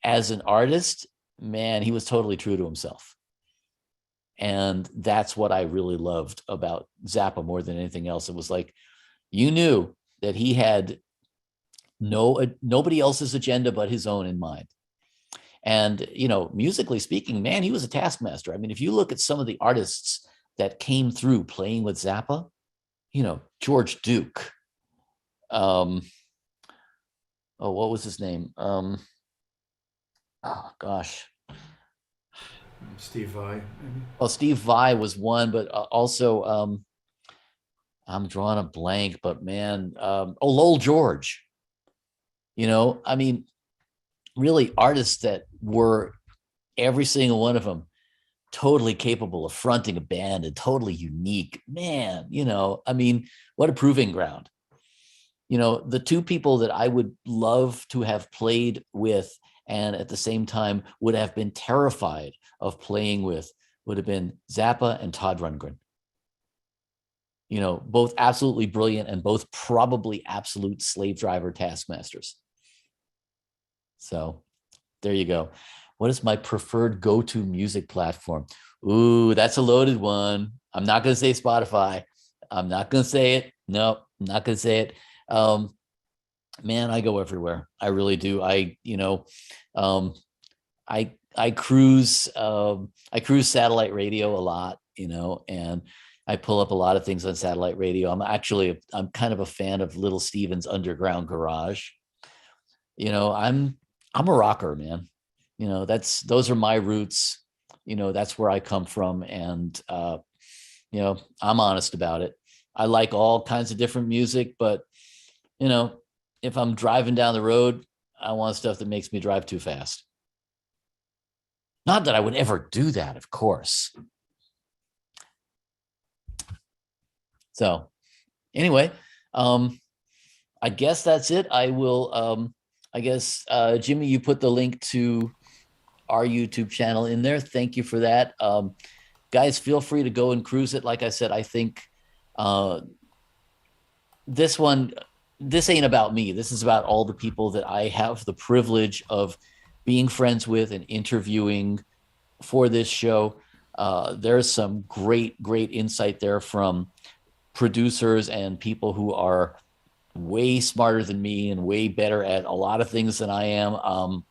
as an artist, man, he was totally true to himself. And that's what I really loved about Zappa more than anything else. It was like, you knew that he had nobody else's agenda but his own in mind. And, you know, musically speaking, man, he was a taskmaster. I mean, if you look at some of the artists that came through playing with Zappa, you know, George Duke. Oh, what was his name? Oh gosh. Steve Vai, maybe? Well, Steve Vai was one, but also I'm drawing a blank, but man, Lowell George. You know, I mean, really artists that were, every single one of them, totally capable of fronting a band and totally unique. Man, you know, I mean, what a proving ground. You know, the two people that I would love to have played with and at the same time would have been terrified of playing with would have been Zappa and Todd Rundgren. You know, both absolutely brilliant and both probably absolute slave driver taskmasters. So there you go. What is my preferred go-to music platform? Ooh, that's a loaded one. I'm not going to say Spotify. I'm not going to say it. No, I'm not going to say it. Man, I go everywhere. I really do. I cruise satellite radio a lot, you know, and I pull up a lot of things on satellite radio. I'm kind of a fan of Little Steven's Underground Garage. You know, I'm a rocker, man. You know, those are my roots. You know, that's where I come from. And, you know, I'm honest about it. I like all kinds of different music, but, you know, if I'm driving down the road, I want stuff that makes me drive too fast. Not that I would ever do that, of course. So anyway, I guess that's it. I will, Jimmy, you put the link to our YouTube channel in there. Thank you for that. Guys, feel free to go and cruise it. Like I said, I think this ain't about me. This is about all the people that I have the privilege of being friends with and interviewing for this show. There's some great insight there from producers and people who are way smarter than me and way better at a lot of things than I am.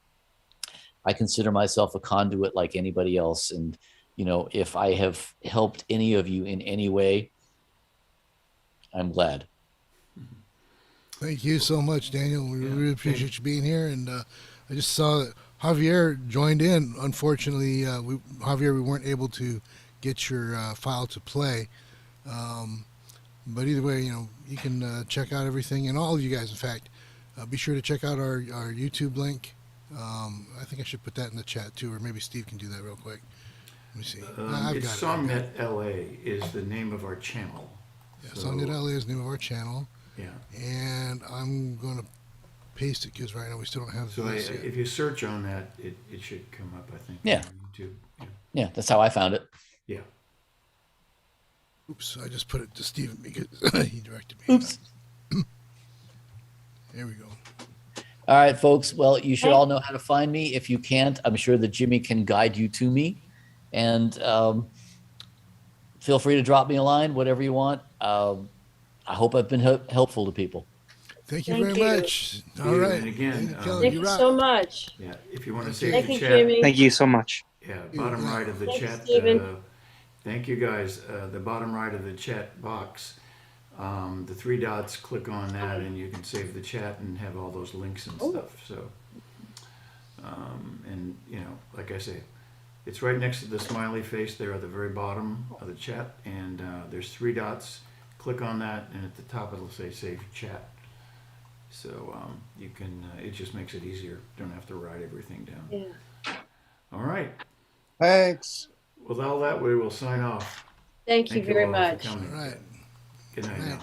I consider myself a conduit like anybody else. And, you know, if I have helped any of you in any way, I'm glad. Thank you so much, Daniel. We really appreciate you being here. And I just saw that Javier joined in. Unfortunately, Javier, we weren't able to get your file to play. But either way, you know, you can check out everything. And all of you guys, in fact, be sure to check out our YouTube link. I think I should put that in the chat too, or maybe Steve can do that real quick. Let me see. It's SongNet LA is the name of our channel. Yeah, so, SongNet LA is the name of our channel. Yeah. And I'm going to paste it because right now we still don't have this yet. If you search on that, it should come up, I think. Yeah. On YouTube. Yeah, that's how I found it. Yeah. Oops, I just put it to Steven because he directed me. Oops. There we go. All right, folks. Well, you should all know how to find me. If you can't, I'm sure that Jimmy can guide you to me. And feel free to drop me a line, whatever you want. I hope I've been helpful to people. Thank you very much. All right. And again, thank you so much. Yeah, if you want to save Thank the you, chat. Jimmy. Thank you so much. Yeah, bottom right of the Thanks, chat. Steven. Thank you guys. The bottom right of the chat box, the three dots, click on that and you can save the chat and have all those links and stuff. So, and you know, like I say, it's right next to the smiley face there at the very bottom of the chat. And there's three dots. Click on that and at the top it'll say save chat. So you can, it just makes it easier. Don't have to write everything down. Yeah. All right. Thanks. With all that, we will sign off. Thank you very all for much. coming. All right. Good night now.